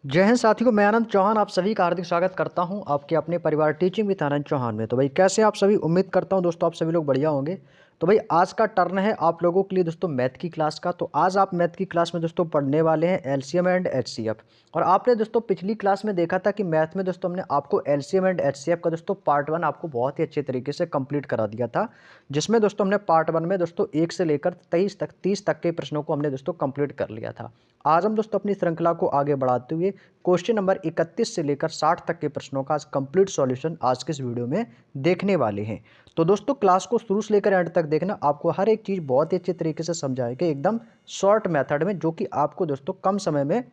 जय हिंद साथियों, मैं आनंद चौहान आप सभी का हार्दिक स्वागत करता हूं आपके अपने परिवार टीचिंग विद आनंद चौहान में। तो भाई कैसे आप सभी, उम्मीद करता हूं दोस्तों आप सभी लोग बढ़िया होंगे। तो भाई आज का टर्न है आप लोगों के लिए दोस्तों मैथ की क्लास का। तो आज आप मैथ की क्लास में दोस्तों पढ़ने वाले हैं एलसीएम एंड एचसीएफ। और आपने दोस्तों पिछली क्लास में देखा था कि मैथ में दोस्तों हमने आपको एलसीएम एंड एचसीएफ का दोस्तों पार्ट 1 आपको बहुत ही अच्छे तरीके से कंप्लीट करा दिया था, जिसमें दोस्तों हमने पार्ट 1 में दोस्तों 1 से लेकर 30 तक के प्रश्नों को हमने दोस्तों कंप्लीट कर लिया था। आज हम दोस्तों अपनी श्रृंखला को आगे बढ़ाते हुए क्वेश्चन नंबर 31 से लेकर 60 तक के प्रश्नों का आज कंप्लीट सॉल्यूशन आज के इस वीडियो में देखने वाले हैं। तो दोस्तों क्लास को शुरू से लेकर एंड तक देखना, आपको हर एक चीज़ बहुत ही अच्छे तरीके से समझाएंगे एकदम शॉर्ट मेथड में, जो कि आपको दोस्तों कम समय में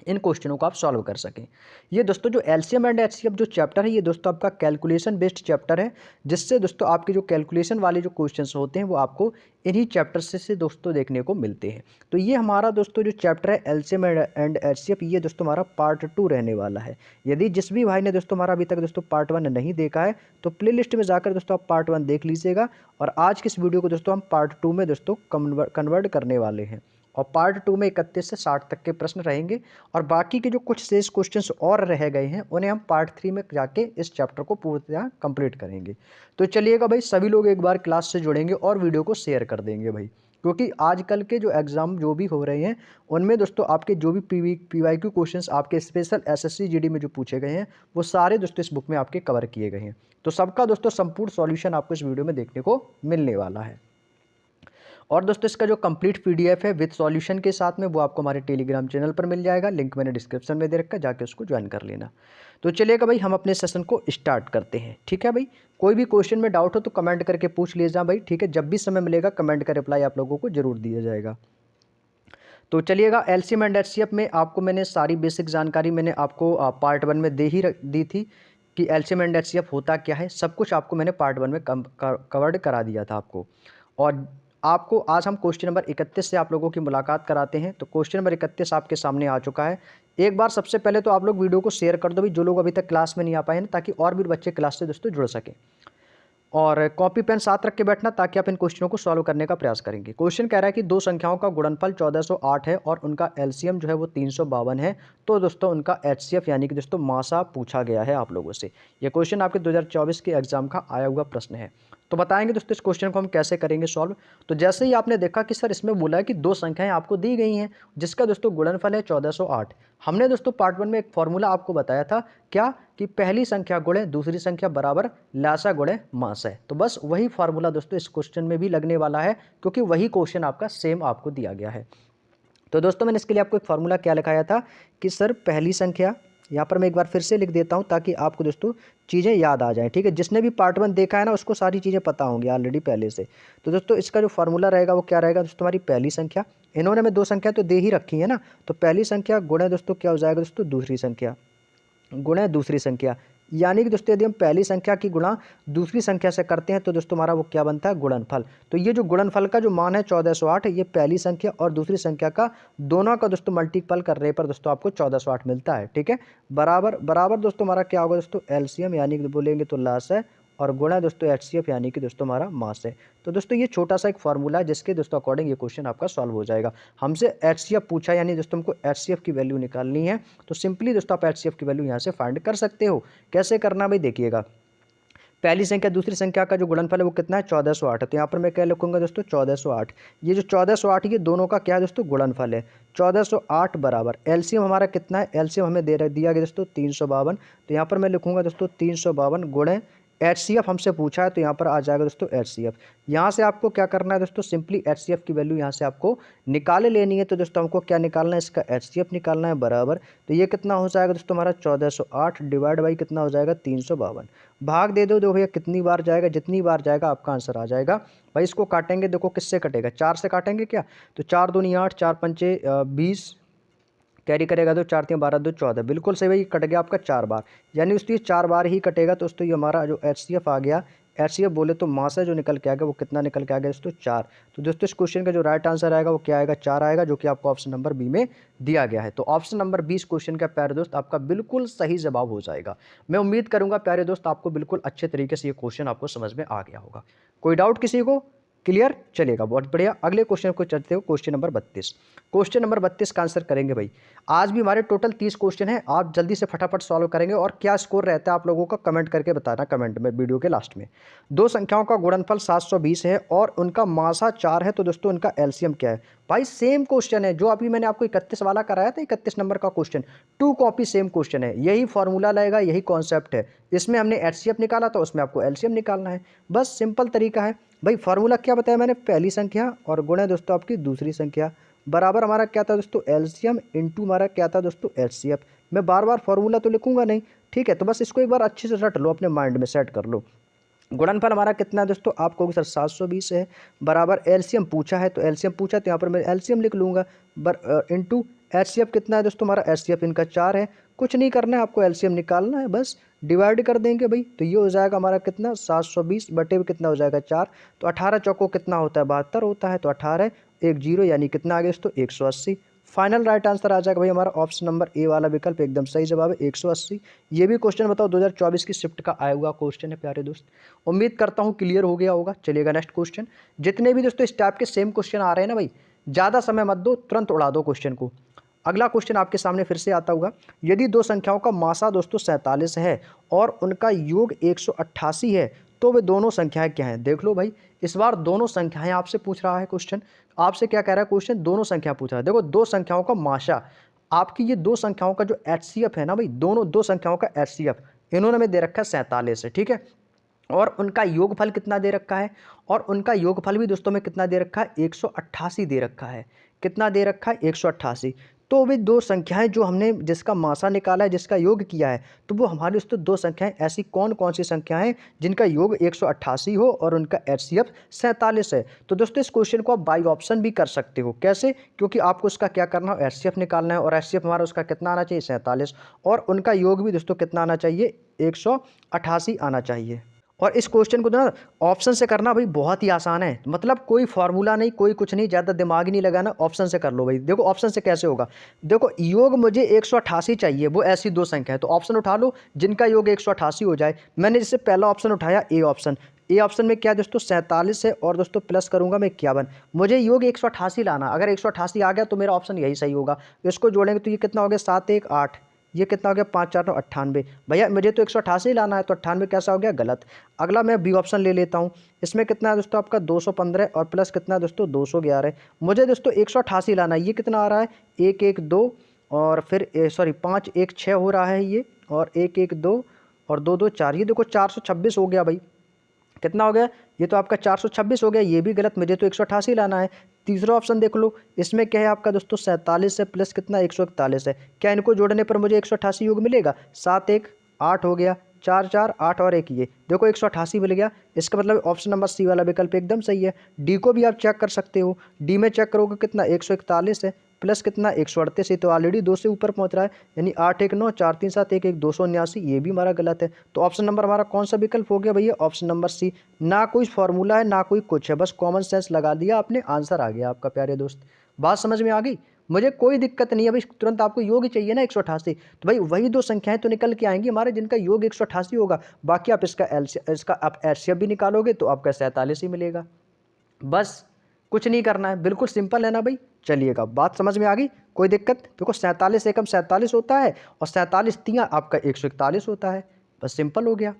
इन क्वेश्चनों को आप सॉल्व कर सकें। ये दोस्तों जो एलसीएम एंड एचसीएफ जो चैप्टर है, ये दोस्तों आपका कैलकुलेशन बेस्ड चैप्टर है, जिससे दोस्तों आपके जो कैलकुलेशन वाले जो क्वेश्चंस होते हैं वो आपको इन्हीं चैप्टर से दोस्तों देखने को मिलते हैं। तो ये हमारा दोस्तों जो चैप्टर है एलसीएम एंड एचसीएफ, ये दोस्तों हमारा पार्ट 2 रहने वाला है। यदि जिस भी भाई ने दोस्तों हमारा अभी तक दोस्तों पार्ट 1 नहीं देखा है तो प्ले लिस्ट में जाकर दोस्तों आप पार्ट 1 देख लीजिएगा। और आज की इस वीडियो को दोस्तों हम पार्ट 2 में दोस्तों कन्वर्ट करने वाले हैं। और पार्ट 2 में 31 से 60 तक के प्रश्न रहेंगे, और बाकी के जो कुछ शेष क्वेश्चंस और रह गए हैं उन्हें हम पार्ट 3 में जाके इस चैप्टर को पूर्णतः कंप्लीट करेंगे। तो चलिएगा भाई, सभी लोग एक बार क्लास से जुड़ेंगे और वीडियो को शेयर कर देंगे भाई, क्योंकि आजकल के जो एग्ज़ाम जो भी हो रहे हैं उनमें दोस्तों आपके जो भी पीवाईक्यू क्वेश्चंस आपके स्पेशल एसएससी जीडी में जो पूछे गए हैं वो सारे दोस्तों इस बुक में आपके कवर किए गए हैं। तो सबका दोस्तों संपूर्ण सॉल्यूशन आपको इस वीडियो में देखने को मिलने वाला है। और दोस्तों इसका जो कंप्लीट पीडीएफ है विद सॉल्यूशन के साथ में वो आपको हमारे टेलीग्राम चैनल पर मिल जाएगा, लिंक मैंने डिस्क्रिप्शन में दे रखा है, जाके उसको ज्वाइन कर लेना। तो चलिएगा भाई, हम अपने सेशन को स्टार्ट करते हैं। ठीक है भाई, कोई भी क्वेश्चन में डाउट हो तो कमेंट करके पूछ लीजिए भाई। ठीक है, जब भी समय मिलेगा कमेंट का रिप्लाई आप लोगों को जरूर दिया जाएगा। तो चलिएगा, एलसीएम एंड एचसीएफ में आपको मैंने सारी बेसिक जानकारी मैंने आपको पार्ट 1 में दी थी कि एलसीएम एंड एचसीएफ होता क्या है। सब कुछ आपको मैंने पार्ट 1 में कवर्ड करा दिया था आपको। और आपको आज हम क्वेश्चन नंबर 31 से आप लोगों की मुलाकात कराते हैं। तो क्वेश्चन नंबर 31 आपके सामने आ चुका है। एक बार सबसे पहले तो आप लोग वीडियो को शेयर कर दो भी, जो लोग अभी तक क्लास में नहीं आ पाए हैं, ताकि और भी बच्चे क्लास से दोस्तों जुड़ सकें। और कॉपी पेन साथ रख के बैठना, ताकि आप इन क्वेश्चनों को सॉल्व करने का प्रयास करेंगे। क्वेश्चन कह रहा है कि दो संख्याओं का गुणनफल 1408 है और उनका एलसीएम जो है वो 352 है। तो दोस्तों उनका एचसीएफ यानी कि दोस्तों मासा पूछा गया है आप लोगों से। ये क्वेश्चन आपके 2024 के एग्जाम का आया हुआ प्रश्न है। तो बताएंगे दोस्तों इस क्वेश्चन को हम कैसे करेंगे सॉल्व। तो जैसे ही आपने देखा कि सर इसमें बोला है कि दो संख्याएं आपको दी गई हैं जिसका दोस्तों गुणनफल है 1408। हमने दोस्तों पार्ट 1 में एक फॉर्मूला आपको बताया था, क्या कि पहली संख्या गुणे दूसरी संख्या बराबर लासा गुणे मास है। तो बस वही फार्मूला दोस्तों इस क्वेश्चन में भी लगने वाला है, क्योंकि वही क्वेश्चन आपका सेम आपको दिया गया है। तो दोस्तों मैंने इसके लिए आपको एक फार्मूला क्या लिखाया था कि सर पहली संख्या, यहाँ पर मैं एक बार फिर से लिख देता हूँ ताकि आपको दोस्तों चीज़ें याद आ जाएं। ठीक है, जिसने भी पार्ट 1 देखा है ना उसको सारी चीज़ें पता होंगी ऑलरेडी पहले से। तो दोस्तों इसका जो फार्मूला रहेगा वो क्या रहेगा दोस्तों, हमारी पहली संख्या, इन्होंने हमें दो संख्या तो दे ही रखी है ना, तो पहली संख्या गुणे दोस्तों क्या हो जाएगा दोस्तों दूसरी संख्या, गुणा दूसरी संख्या। यानी कि दोस्तों यदि हम पहली संख्या की गुणा दूसरी संख्या से करते हैं तो दोस्तों हमारा वो क्या बनता है, गुणनफल। तो ये जो गुणनफल का जो मान है 1408, ये पहली संख्या और दूसरी संख्या का दोनों का दोस्तों मल्टीपल करने पर दोस्तों आपको 1408 मिलता है। ठीक है, बराबर बराबर दोस्तों हमारा क्या होगा दोस्तों, एलसीएम यानी कि बोलेंगे तो लास है, और गुणा दोस्तों एचसीएफ यानी कि दोस्तों हमारा मास है। तो दोस्तों ये छोटा सा एक फॉर्मूला है जिसके दोस्तों अकॉर्डिंग ये क्वेश्चन आपका सॉल्व हो जाएगा। हमसे एचसीएफ पूछा यानी दोस्तों हमको एचसीएफ की वैल्यू निकालनी है। तो सिंपली दोस्तों आप एचसीएफ की वैल्यू यहाँ से फाइंड कर सकते हो। कैसे करना भाई देखिएगा, पहली संख्या दूसरी संख्या का जो गुणनफल है वो कितना है, 1408 है। तो यहाँ पर मैं क्या लिखूंगा दोस्तों, 1408। ये जो 1408 ये दोनों का क्या है दोस्तों, गुणनफल है। 1408 बराबर एलसीएम हमारा कितना है, एलसीएम हमें दिया गया दोस्तों 352। तो यहाँ पर मैं लिखूंगा दोस्तों 352 गुणे एचसीएफ हमसे पूछा है, तो यहाँ पर आ जाएगा दोस्तों एचसीएफ। यहाँ से आपको क्या करना है दोस्तों, सिंपली एचसीएफ की वैल्यू यहाँ से आपको निकाले लेनी है। तो दोस्तों हमको क्या निकालना है, इसका एचसीएफ निकालना है बराबर। तो ये कितना हो जाएगा दोस्तों हमारा 1408 डिवाइड बाई कितना हो जाएगा 352। भाग दे दो भैया, कितनी बार जाएगा, जितनी बार जाएगा आपका आंसर आ जाएगा। भाई इसको काटेंगे, देखो किससे कटेगा, 4 से काटेंगे क्या, तो 4 दूनी 8, 4 पंचे 20, कैरी करेगा तो 4 3 12 2 14, बिल्कुल सही भाई, कट गया आपका 4 बार। यानी उसकी 4 बार ही कटेगा। तो दोस्तों ये हमारा जो एचसीएफ आ गया, एचसीएफ बोले तो मास है जो निकल के आ गया, वो कितना निकल के आ गया दोस्तों 4। तो दोस्तों इस क्वेश्चन का जो राइट आंसर आएगा वो क्या आएगा, 4 आएगा, जो कि आपको ऑप्शन नंबर बी में दिया गया है। तो ऑप्शन नंबर 20 क्वेश्चन का प्यारे दोस्त आपका बिल्कुल सही जवाब हो जाएगा। मैं उम्मीद करूंगा प्यारे दोस्त आपको बिल्कुल अच्छे तरीके से ये क्वेश्चन आपको समझ में आ गया होगा। कोई डाउट किसी को? क्लियर, चलेगा, बहुत बढ़िया। अगले क्वेश्चन को चलते हो, क्वेश्चन नंबर 32। क्वेश्चन नंबर 32 का आंसर करेंगे भाई। आज भी हमारे टोटल 30 क्वेश्चन हैं, आप जल्दी से फटाफट सॉल्व करेंगे और क्या स्कोर रहता है आप लोगों का कमेंट करके बताना, कमेंट में वीडियो के लास्ट में। दो संख्याओं का गुणनफल 720 है और उनका मासा 4 है, तो दोस्तों उनका एलसीएम क्या है। भाई सेम क्वेश्चन है जो अभी मैंने आपको 31 वाला कराया था, 31 नंबर का क्वेश्चन, 2 कॉपी सेम क्वेश्चन है, यही फॉर्मूला लगेगा, यही कॉन्सेप्ट है। इसमें हमने एचसीएफ निकाला था, उसमें आपको एलसीएम निकालना है, बस सिंपल तरीका है भाई। फार्मूला क्या बताया मैंने, पहली संख्या और गुण है दोस्तों आपकी दूसरी संख्या, बराबर हमारा क्या था दोस्तों एलसीएम इंटू हमारा क्या था दोस्तों एचसीएफ। मैं बार बार फार्मूला तो लिखूंगा नहीं, ठीक है, तो बस इसको एक बार अच्छे से रट लो, अपने माइंड में सेट कर लो। गुणनफल हमारा कितना है दोस्तों, आपको सर 720 है, बराबर एलसीएम पूछा है, तो एलसीएम पूछा तो यहाँ पर मैं एलसीएम लिख लूँगा, इंटू एचसीएफ कितना है दोस्तों हमारा, एचसीएफ इनका 4 है। कुछ नहीं करना है आपको, एलसीएम निकालना है, बस डिवाइड कर देंगे भाई, तो ये हो जाएगा हमारा कितना 720 बटे में कितना हो जाएगा 4, तो 18 चौको कितना होता है 72 होता है, तो 18 एक जीरो यानी कितना आ गया दोस्तों 180। फाइनल राइट आंसर आ जाएगा भाई हमारा ऑप्शन नंबर ए वाला विकल्प, एकदम सही जवाब है 180। ये भी क्वेश्चन बताओ 2024 की शिफ्ट का आया हुआ क्वेश्चन है प्यारे दोस्त, उम्मीद करता हूँ क्लियर हो गया होगा। चलिएगा नेक्स्ट क्वेश्चन। जितने भी दोस्तों इस टाइप के सेम क्वेश्चन आ रहे हैं ना भाई, ज़्यादा समय मत दो, तुरंत उड़ा दो क्वेश्चन को। अगला क्वेश्चन आपके सामने फिर से आता होगा। यदि दो संख्याओं का मासा दोस्तों 47 है और उनका योग 188 है, तो वे दोनों संख्याएं क्या हैं। देख लो भाई, इस बार दोनों संख्याएं आपसे पूछ रहा है क्वेश्चन, आपसे क्या कह रहा है क्वेश्चन, दोनों संख्या पूछ रहा है। देखो दो संख्याओं का माशा, आपकी ये दो संख्याओं का जो एचसीएफ है ना भाई, दोनों दो संख्याओं का एचसीएफ इन्होंने में दे रखा है 47 है, ठीक है, और उनका योगफल कितना दे रखा है, और उनका योगफल भी दोस्तों में कितना दे रखा है 188 दे रखा है। कितना दे रखा है 188। तो वे दो संख्याएं जो हमने जिसका मासा निकाला है, जिसका योग किया है, तो वो हमारी दोस्तों दो संख्याएं ऐसी कौन कौन सी संख्याएं जिनका योग 188 हो और उनका एचसीएफ 47 है। तो दोस्तों इस क्वेश्चन को आप बाई ऑप्शन भी कर सकते हो। कैसे, क्योंकि आपको उसका क्या करना है, एचसीएफ निकालना है, और एचसीएफ हमारा उसका कितना आना चाहिए 47, और उनका योग भी दोस्तों कितना आना चाहिए 188 आना चाहिए। और इस क्वेश्चन को ना ऑप्शन से करना भाई बहुत ही आसान है, मतलब कोई फार्मूला नहीं, कोई कुछ नहीं, ज़्यादा दिमाग ही नहीं लगाना, ऑप्शन से कर लो भाई। देखो ऑप्शन से कैसे होगा, देखो योग मुझे 188 चाहिए, वो ऐसी दो संख्या है, तो ऑप्शन उठा लो जिनका योग 188 हो जाए। मैंने जैसे पहला ऑप्शन उठाया ए ऑप्शन, ए ऑप्शन में क्या दोस्तों 47 है, और दोस्तों प्लस करूंगा मैं 51, मुझे योग 188 लाना, अगर 188 आ गया तो मेरा ऑप्शन यही सही होगा। इसको जोड़ेंगे तो ये कितना हो गया 7 1 8, ये कितना हो गया 5 4 9 98। भैया मुझे तो 188 लाना है, तो 98 कैसा हो गया गलत। अगला मैं बी ऑप्शन ले लेता हूँ, इसमें कितना है दोस्तों आपका 215 और प्लस कितना है दोस्तों 211। मुझे दोस्तों 188 लाना है, ये कितना आ रहा है 1 1 2 और फिर 5 1 6 हो रहा है ये, और 1 1 2 और 2 2 4, ये देखो 426 हो गया भाई। कितना हो गया, ये तो आपका 426 हो गया, ये भी गलत, मुझे तो 188 लाना है। तीसरा ऑप्शन देख लो, इसमें क्या है आपका दोस्तों 47 है प्लस कितना 141 है, क्या इनको जोड़ने पर मुझे 188 योग मिलेगा, 7 1 8 हो गया, 4 4 8 और 1 ये देखो 188 मिल गया। इसका मतलब ऑप्शन नंबर सी वाला विकल्प एकदम सही है। डी को भी आप चेक कर सकते हो, डी में चेक करोगे कितना 141 है प्लस कितना 138 है, तो ऑलरेडी 2 से ऊपर पहुंच रहा है, यानी 8 1 9 4 3 7 1 1 279, ये भी हमारा गलत है। तो ऑप्शन नंबर हमारा कौन सा विकल्प हो गया भैया, ऑप्शन नंबर सी। ना कोई फॉर्मूला है ना कोई कुछ है, बस कॉमन सेंस लगा दिया आपने, आंसर आ गया आपका प्यारे दोस्त। बात समझ में आ गई, मुझे कोई दिक्कत नहीं है भाई, तुरंत आपको योग ही चाहिए ना 188, तो भाई वही दो संख्याएं तो निकल के आएंगी हमारे जिनका योग 188 होगा। बाकी आप इसका आप एचसीएफ भी निकालोगे तो आपका 47 ही मिलेगा। बस कुछ नहीं करना है, बिल्कुल सिंपल है ना भाई। चलिएगा बात समझ में आ गई, कोई दिक्कत, देखो 47 एकम 47 होता है और 47 तियाँ आपका 141 होता है, बस सिंपल हो गया।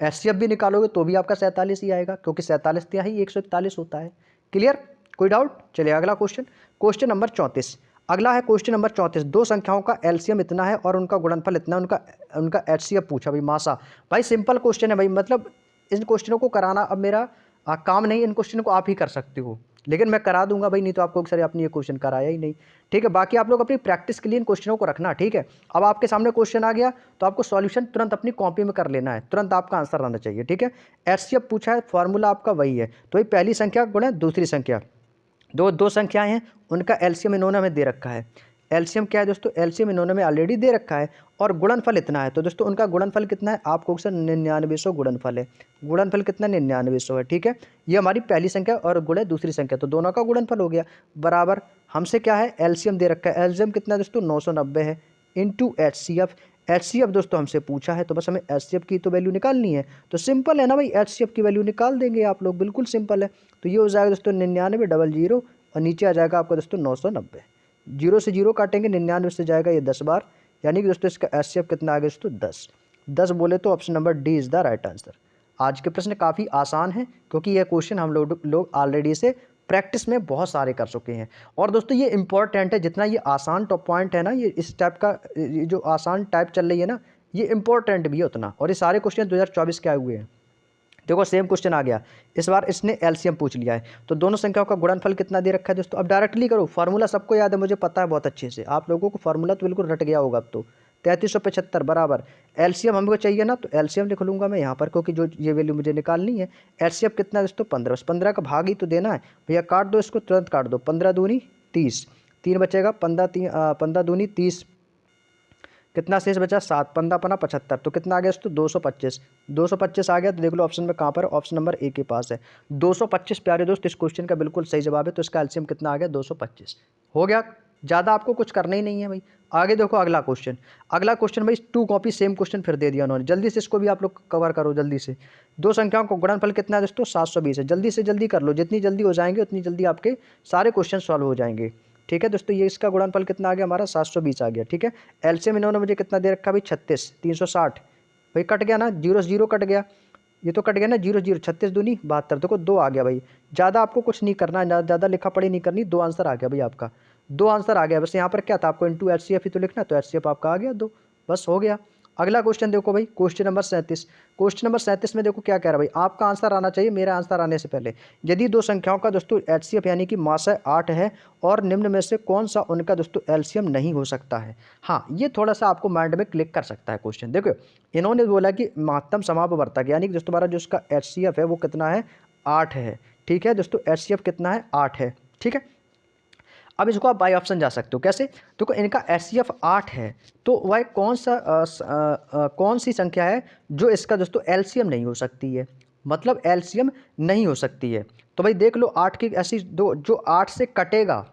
एचसीएफ भी निकालोगे तो भी आपका 47 ही आएगा, क्योंकि 47 तियाँ ही 141 होता है। क्लियर, कोई डाउट। चलिए अगला क्वेश्चन, क्वेश्चन नंबर 34। अगला है क्वेश्चन नंबर 34। दो संख्याओं का एलसीएम इतना है और उनका गुणनफल इतना, उनका एचसीएफ पूछा भाई मासा। भाई सिंपल क्वेश्चन है भाई, मतलब इन क्वेश्चनों को कराना अब मेरा काम नहीं, इन क्वेश्चन को आप ही कर सकते हो, लेकिन मैं करा दूंगा भाई, नहीं तो आपको सर आपने ये क्वेश्चन कराया ही नहीं, ठीक है। बाकी आप लोग अपनी प्रैक्टिस के लिए इन क्वेश्चनों को रखना, ठीक है। अब आपके सामने क्वेश्चन आ गया तो आपको सॉल्यूशन तुरंत अपनी कॉपी में कर लेना है, तुरंत आपका आंसर आना चाहिए, ठीक है। एचसीएफ पूछा है, फॉर्मूला आपका वही है, तो भाई पहली संख्या गुणा दूसरी संख्या, दो संख्याएं हैं, उनका एलसीएम इन्होंने हमें दे रखा है। एलसीएम क्या है दोस्तों, एलसीएम इन्होंने में ऑलरेडी दे रखा है, और गुणनफल इतना है, तो दोस्तों उनका गुणनफल कितना है, आपको सर 9900 गुणनफल है। गुणनफल कितना 9900 है, ठीक है। ये हमारी पहली संख्या और गुण है दूसरी संख्या, तो दोनों का गुणनफल हो गया। बराबर हमसे क्या है एलसीएम दे रखा है, एलसीएम कितना है दोस्तों 990 है, इंटू एचसीएफ। एचसीएफ दोस्तों हमसे पूछा है, तो बस हमें एचसीएफ की तो वैल्यू निकालनी है। तो सिंपल है ना भाई, एचसीएफ की वैल्यू निकाल देंगे आप लोग, बिल्कुल सिंपल है। तो ये हो जाएगा दोस्तों 99 और नीचे आ जाएगा आपका दोस्तों 990। जीरो से जीरो काटेंगे, 99 से जाएगा ये 10 बार, यानी कि दोस्तों इसका एचसीएफ कितना आ गया दोस्तों 10। 10 बोले तो option number D is the right answer. आज के प्रश्न काफ़ी आसान है, क्योंकि यह क्वेश्चन हम लोग ऑलरेडी से प्रैक्टिस में बहुत सारे कर चुके हैं। और दोस्तों ये इंपॉर्टेंट है, जितना ये आसान टॉप पॉइंट है ना, ये इस टाइप का, ये जो आसान टाइप चल रही है ना, ये इंपॉर्टेंट भी है उतना। और ये सारे क्वेश्चन 2024 के आए हुए हैं। देखो सेम क्वेश्चन आ गया, इस बार इसने एलसीएम पूछ लिया है। तो दोनों संख्याओं का गुणनफल कितना दे रखा है दोस्तों। अब डायरेक्टली करो, फार्मूला सबको याद है, मुझे पता है बहुत अच्छे से, आप लोगों को फार्मूला तो बिल्कुल रट गया होगा अब तो। 3375 बराबर एलसीएम हमको चाहिए ना, तो एलसीएम लिख लूँगा मैं यहाँ पर, क्योंकि जो ये वैल्यू मुझे निकालनी है। एलसीएम कितना दोस्तों 15, 15 का भाग ही तो देना है भैया। काट दो इसको, तुरंत काट दो, 15 दूनी 30, 3 बचेगा, 15 दूनी 30, कितना शेष बचा 7, 15 पना 75, तो कितना आ गया दोस्तों 225। 225 आ गया, तो देख लो ऑप्शन में कहाँ पर, ऑप्शन नंबर ए के पास है 225। प्यारे दोस्त इस क्वेश्चन का बिल्कुल सही जवाब है। तो इसका एलसीएम कितना आ गया 225 हो गया। ज़्यादा आपको कुछ करना ही नहीं है भाई। आगे देखो अगला क्वेश्चन। अगला क्वेश्चन भाई 2 कॉपी सेम क्वेश्चन फिर दे दिया उन्होंने, जल्दी से इसको भी आप लोग कवर करो जल्दी से। दो संख्याओं का गुणनफल कितना है दोस्तों 720 है। जल्दी से जल्दी कर लो, जितनी जल्दी हो जाएंगे उतनी जल्दी आपके सारे क्वेश्चन सॉल्व हो जाएंगे। ठीक है दोस्तों, ये इसका गुणनफल कितना आ गया हमारा 720 आ गया। ठीक है, एलसीएम इन्होंने मुझे कितना दे रखा भाई 36, 360 भाई, कट गया ना, जीरो से जीरो कट गया, ये तो कट गया ना, जीरो जीरो 36 दूनी 72, देखो 2 आ गया भाई। ज़्यादा आपको कुछ नहीं करना, ज़्यादा लिखा पढ़ी नहीं करनी, 2 आंसर आ गया भाई आपका, 2 आंसर आ गया। बस यहाँ पर क्या था, आपको इंटू एचसीएफ ही तो लिखना, तो एचसीएफ आपका आ गया 2, बस हो गया। अगला क्वेश्चन देखो भाई, क्वेश्चन नंबर 37। क्वेश्चन नंबर 37 में देखो क्या कह रहा है भाई, आपका आंसर आना चाहिए मेरा आंसर आने से पहले। यदि दो संख्याओं का दोस्तों एचसीएफ यानी कि मासा 8 है, और निम्न में से कौन सा उनका दोस्तों एलसीएम नहीं हो सकता है। हाँ, ये थोड़ा सा आपको माइंड में क्लिक कर सकता है क्वेश्चन। देखो इन्होंने बोला कि महत्तम समापवर्तक यानी कि दोस्तों हमारा जो इसका एचसीएफ है वो कितना है 8 है। ठीक है दोस्तों, एचसीएफ कितना है 8 है। ठीक है, अब इसको आप बाई ऑप्शन जा सकते हो, कैसे, तो इनका एचसीएफ 8 है, तो वह कौन सी संख्या है जो इसका दोस्तों एलसीएम नहीं हो सकती है, मतलब एलसीएम नहीं हो सकती है। तो भाई देख लो 8 की ऐसी दो जो 8 से कटेगा,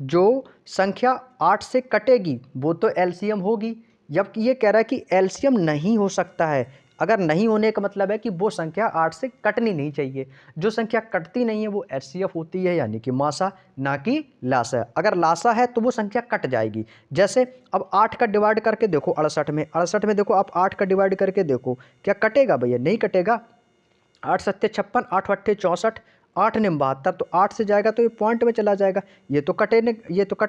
जो संख्या 8 से कटेगी वो तो एलसीएम होगी। जब ये कह रहा है कि एलसीएम नहीं हो सकता है, अगर नहीं होने का मतलब है कि वो संख्या 8 से कटनी नहीं चाहिए। जो संख्या कटती नहीं है वो एचसीएफ होती है, यानी कि मासा, ना कि लासा। अगर लासा है तो वो संख्या कट जाएगी। जैसे अब 8 का डिवाइड करके देखो 68 में, 68 में देखो आप 8 का डिवाइड करके देखो, क्या कटेगा भैया, नहीं कटेगा। 8 सत्ते 56, 8 अट्ठे 64, 8 निम 72, तो 8 से जाएगा तो ये पॉइंट में चला जाएगा। ये तो कट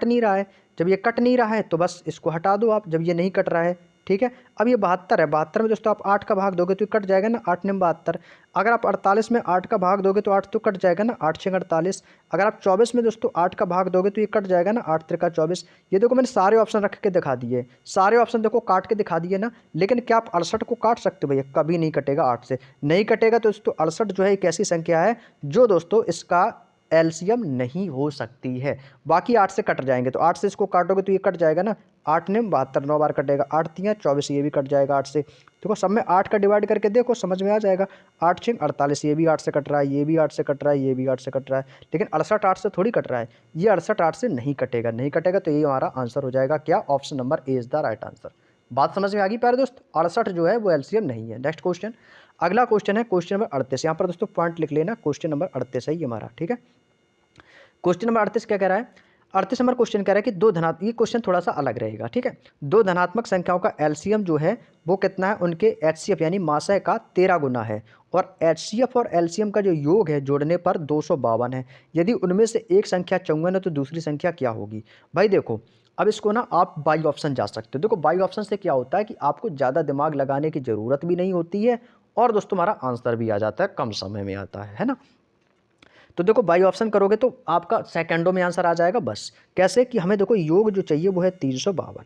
नहीं रहा है। जब ये कट नहीं रहा है तो बस इसको हटा दो आप, जब ये नहीं कट रहा है। ठीक है, अब ये 72 है, 72 में दोस्तों आप 8 का भाग दोगे तो ये कट जाएगा ना, 8 निम 72। अगर आप 48 में 8 का भाग दोगे तो 8 तो कट जाएगा ना, 8 छः 48। अगर आप 24 में दोस्तों 8 का भाग दोगे तो ये कट जाएगा ना, 8 त्रिका 24। ये देखो मैंने सारे ऑप्शन रख के दिखा दिए, सारे ऑप्शन देखो काट के दिखा दिए ना। लेकिन क्या आप 68 को काट सकते हो भैया, कभी नहीं कटेगा, 8 से नहीं कटेगा। तो दोस्तों 68 जो है एक ऐसी संख्या है जो दोस्तों इसका एलसीएम नहीं हो सकती है। बाकी 8 से कट जाएंगे, तो 8 से इसको काटोगे तो ये कट जाएगा ना, 8 ने 72, 9 बार कटेगा, 8 3 24, ये भी कट जाएगा 8 से। देखो सब में 8 का डिवाइड करके देखो, समझ में आ जाएगा। 8 6 48, ये भी 8 से कट रहा है, ये भी 8 से कट रहा है, ये भी 8 से कट रहा है। लेकिन 68 8 से थोड़ी कट रहा है, ये 68 8 से नहीं कटेगा, नहीं कटेगा। तो ये हमारा आंसर हो जाएगा क्या, option number A is the right answer. बात समझ में आ गई प्यारे दोस्त, 68 जो है वो एलसीएम नहीं है। नेक्स्ट क्वेश्चन, अगला क्वेश्चन है क्वेश्चन नंबर 38। यहाँ पर दोस्तों पॉइंट लिख लेना, क्वेश्चन नंबर 38 है ये हमारा। ठीक है, क्वेश्चन नंबर 38 क्या कह रहा है, 38 नंबर क्वेश्चन कह रहा है कि दो धनात्मक, ये क्वेश्चन थोड़ा सा अलग रहेगा। ठीक है, दो धनात्मक संख्याओं का एलसीएम जो है वो कितना है, उनके एचसीएफ यानी मासा का 13 गुना है, और एचसीएफ और एलसीएम का जो योग है जोड़ने पर 252 है। यदि उनमें से एक संख्या 54 है तो दूसरी संख्या क्या होगी। भाई देखो अब इसको ना आप बाई ऑप्शन जा सकते हो। देखो बाई ऑप्शन से क्या होता है कि आपको ज़्यादा दिमाग लगाने की ज़रूरत भी नहीं होती है, और दोस्तों हमारा आंसर भी आ जाता है, कम समय में आता है ना। तो देखो बाई ऑप्शन करोगे तो आपका सेकंडों में आंसर आ जाएगा। बस कैसे कि हमें देखो योग जो चाहिए वो है 352,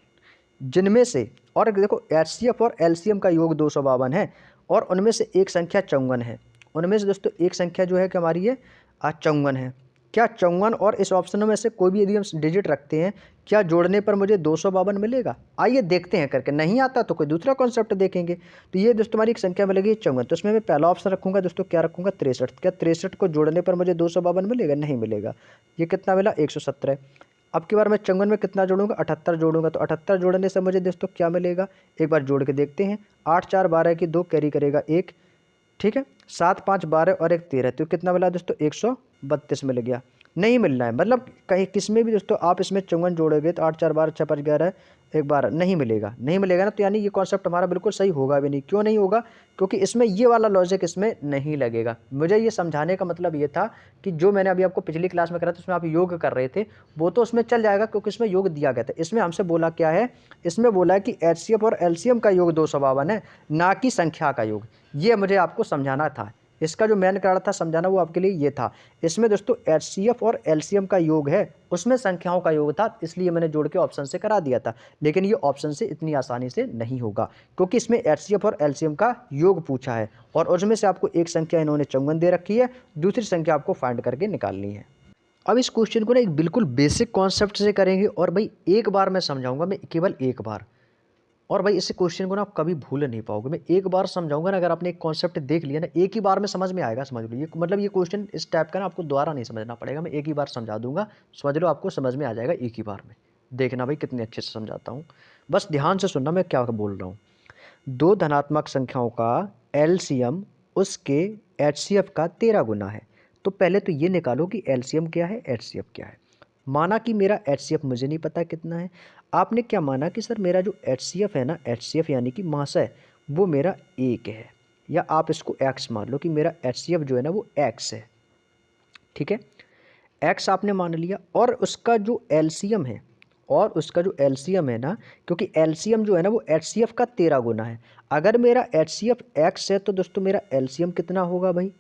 जिनमें से, और देखो एचसीएफ और एलसीएम का योग 252 है, और उनमें से एक संख्या 54 है। उनमें से दोस्तों एक संख्या जो है कि हमारी ये 54 है। क्या 54 और इस ऑप्शनों में से कोई भी यदि हम डिजिट रखते हैं, क्या जोड़ने पर मुझे 252 मिलेगा। आइए देखते हैं करके, नहीं आता तो कोई दूसरा कॉन्सेप्ट देखेंगे। तो ये दोस्तों हमारी एक संख्या मिलेगी 54, तो इसमें मैं पहला ऑप्शन रखूंगा दोस्तों, क्या रखूंगा 63। क्या 63 को जोड़ने पर मुझे 252 मिलेगा, नहीं मिलेगा। ये कितना मिला 117। अब की बार मैं 54 में कितना जोड़ूंगा, 78 जोड़ूंगा। तो 78 जोड़ने से मुझे दोस्तों क्या मिलेगा, एक बार जोड़ के देखते हैं। 8 4 12 की 2 कैरी करेगा 1, ठीक है। 7 5 12 और एक 13, तो कितना मिला दोस्तों, 132 मिल गया। नहीं मिल रहा है, मतलब कहीं किस में भी दोस्तों आप इसमें 54 जोड़ोगे तो 8 4 12 6 5 11 एक बार नहीं मिलेगा, नहीं मिलेगा ना। तो यानी ये कॉन्सेप्ट हमारा बिल्कुल सही होगा भी नहीं। क्यों नहीं होगा, क्योंकि इसमें ये वाला लॉजिक इसमें नहीं लगेगा। मुझे ये समझाने का मतलब ये था कि जो मैंने अभी आपको पिछली क्लास में करा था उसमें आप योग कर रहे थे, वो तो उसमें चल जाएगा क्योंकि इसमें योग दिया गया था। इसमें हमसे बोला क्या है, इसमें बोला है कि एचसीएफ और एलसीएम का योग 252 है, ना कि संख्या का योग। ये मुझे आपको समझाना था, इसका जो मेन कारण था समझाना वो आपके लिए ये था। इसमें दोस्तों एचसीएफ और एलसीएम का योग है, उसमें संख्याओं का योग था, इसलिए मैंने जोड़ के ऑप्शन से करा दिया था। लेकिन ये ऑप्शन से इतनी आसानी से नहीं होगा, क्योंकि इसमें एचसीएफ और एलसीएम का योग पूछा है और उसमें से आपको एक संख्या इन्होंने 54 दे रखी है, दूसरी संख्या आपको फाइंड करके निकालनी है। अब इस क्वेश्चन को ना एक बिल्कुल बेसिक कॉन्सेप्ट से करेंगे, और भाई एक बार मैं समझाऊंगा, मैं केवल एक बार, और भाई इस क्वेश्चन को ना आप कभी भूल नहीं पाओगे। मैं एक बार समझाऊंगा ना, अगर आपने एक कॉन्सेप्ट देख लिया ना, एक ही बार में समझ में आएगा, समझ लो। ये मतलब ये क्वेश्चन इस टाइप का ना आपको दोबारा नहीं समझना पड़ेगा, मैं एक ही बार समझा दूंगा, समझ लो, आपको समझ में आ जाएगा एक ही बार में। देखना भाई कितने अच्छे से समझाता हूँ, बस ध्यान से सुनना मैं क्या बोल रहा हूँ। दो धनात्मक संख्याओं का एलसीएम उसके एचसीएफ का 13 गुना है। तो पहले तो ये निकालो कि एलसीएम क्या है, एचसीएफ क्या है। माना कि मेरा एचसीएफ मुझे नहीं पता कितना है। आपने क्या माना कि सर मेरा जो एचसीएफ है ना, एचसीएफ यानी कि मास है, वो मेरा 1 है, या आप इसको एक्स मान लो कि मेरा एचसीएफ जो है ना वो एक्स है, ठीक है। एक्स आपने मान लिया, और उसका जो एलसीएम है, और उसका जो एलसीएम है ना, क्योंकि एलसीएम जो है ना वो एचसीएफ का 13 गुना है। अगर मेरा एचसीएफ एक्स है तो दोस्तों मेरा एलसीएम कितना होगा भाई,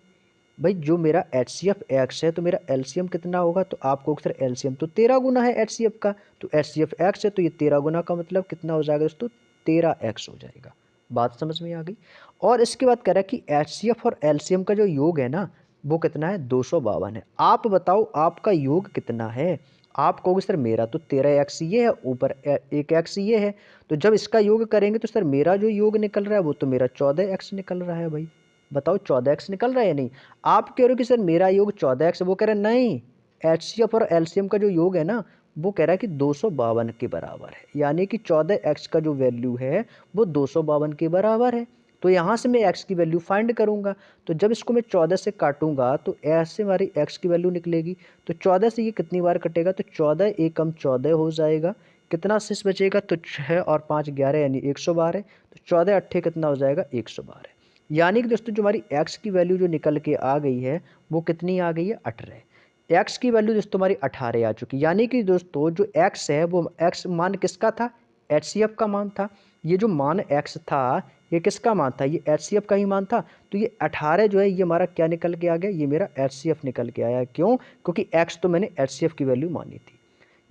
भाई जो मेरा एचसीएफ एक्स है तो मेरा एलसीएम कितना होगा। तो आपको सर एलसीएम तो 13 गुना है एचसीएफ का, तो एचसीएफ एक्स है तो ये 13 गुना का मतलब कितना हो जाएगा दोस्तों, 13x हो जाएगा। बात समझ में आ गई। और इसके बाद कह रहा है कि एचसीएफ और एलसीएम का जो योग है ना वो कितना है, 252 है। आप बताओ आपका योग कितना है। आप कहोगे सर मेरा तो 13x ये है, ऊपर 1x ये है, तो जब इसका योग करेंगे तो सर मेरा जो योग निकल रहा है वो तो मेरा 14x निकल रहा है। भाई बताओ 14x निकल रहा है या नहीं। आप कह रहे हो कि सर मेरा योग 14x, वो कह रहे हैं नहीं, एचसीएफ और एलसीएम का जो योग है ना वो कह रहा है कि 252 के बराबर है, यानी कि 14x का जो वैल्यू है वो 252 के बराबर है। तो यहाँ से मैं x की वैल्यू फाइंड करूँगा, तो जब इसको मैं 14 से काटूंगा तो ऐसे हमारी x की वैल्यू निकलेगी। तो 14 से ये कितनी बार कटेगा, तो 14 एकम 14 हो जाएगा। कितना शेष बचेगा, तो 6 और 5 11 यानी 112 है। तो 14 अट्ठे कितना हो जाएगा, 112। यानी कि दोस्तों जो हमारी x की वैल्यू जो निकल के आ गई है वो कितनी आ गई है, 18। x की वैल्यू दोस्तों हमारी 18 आ चुकी, यानी कि दोस्तों जो x है वो x मान किसका था, एचसीएफ का मान था। ये जो मान x था ये किसका मान था, ये एचसीएफ का ही मान था। तो ये 18 जो है ये हमारा क्या निकल के आ गया, ये मेरा एचसीएफ निकल के आया। क्यों, क्योंकि x तो मैंने एचसीएफ की वैल्यू मानी थी।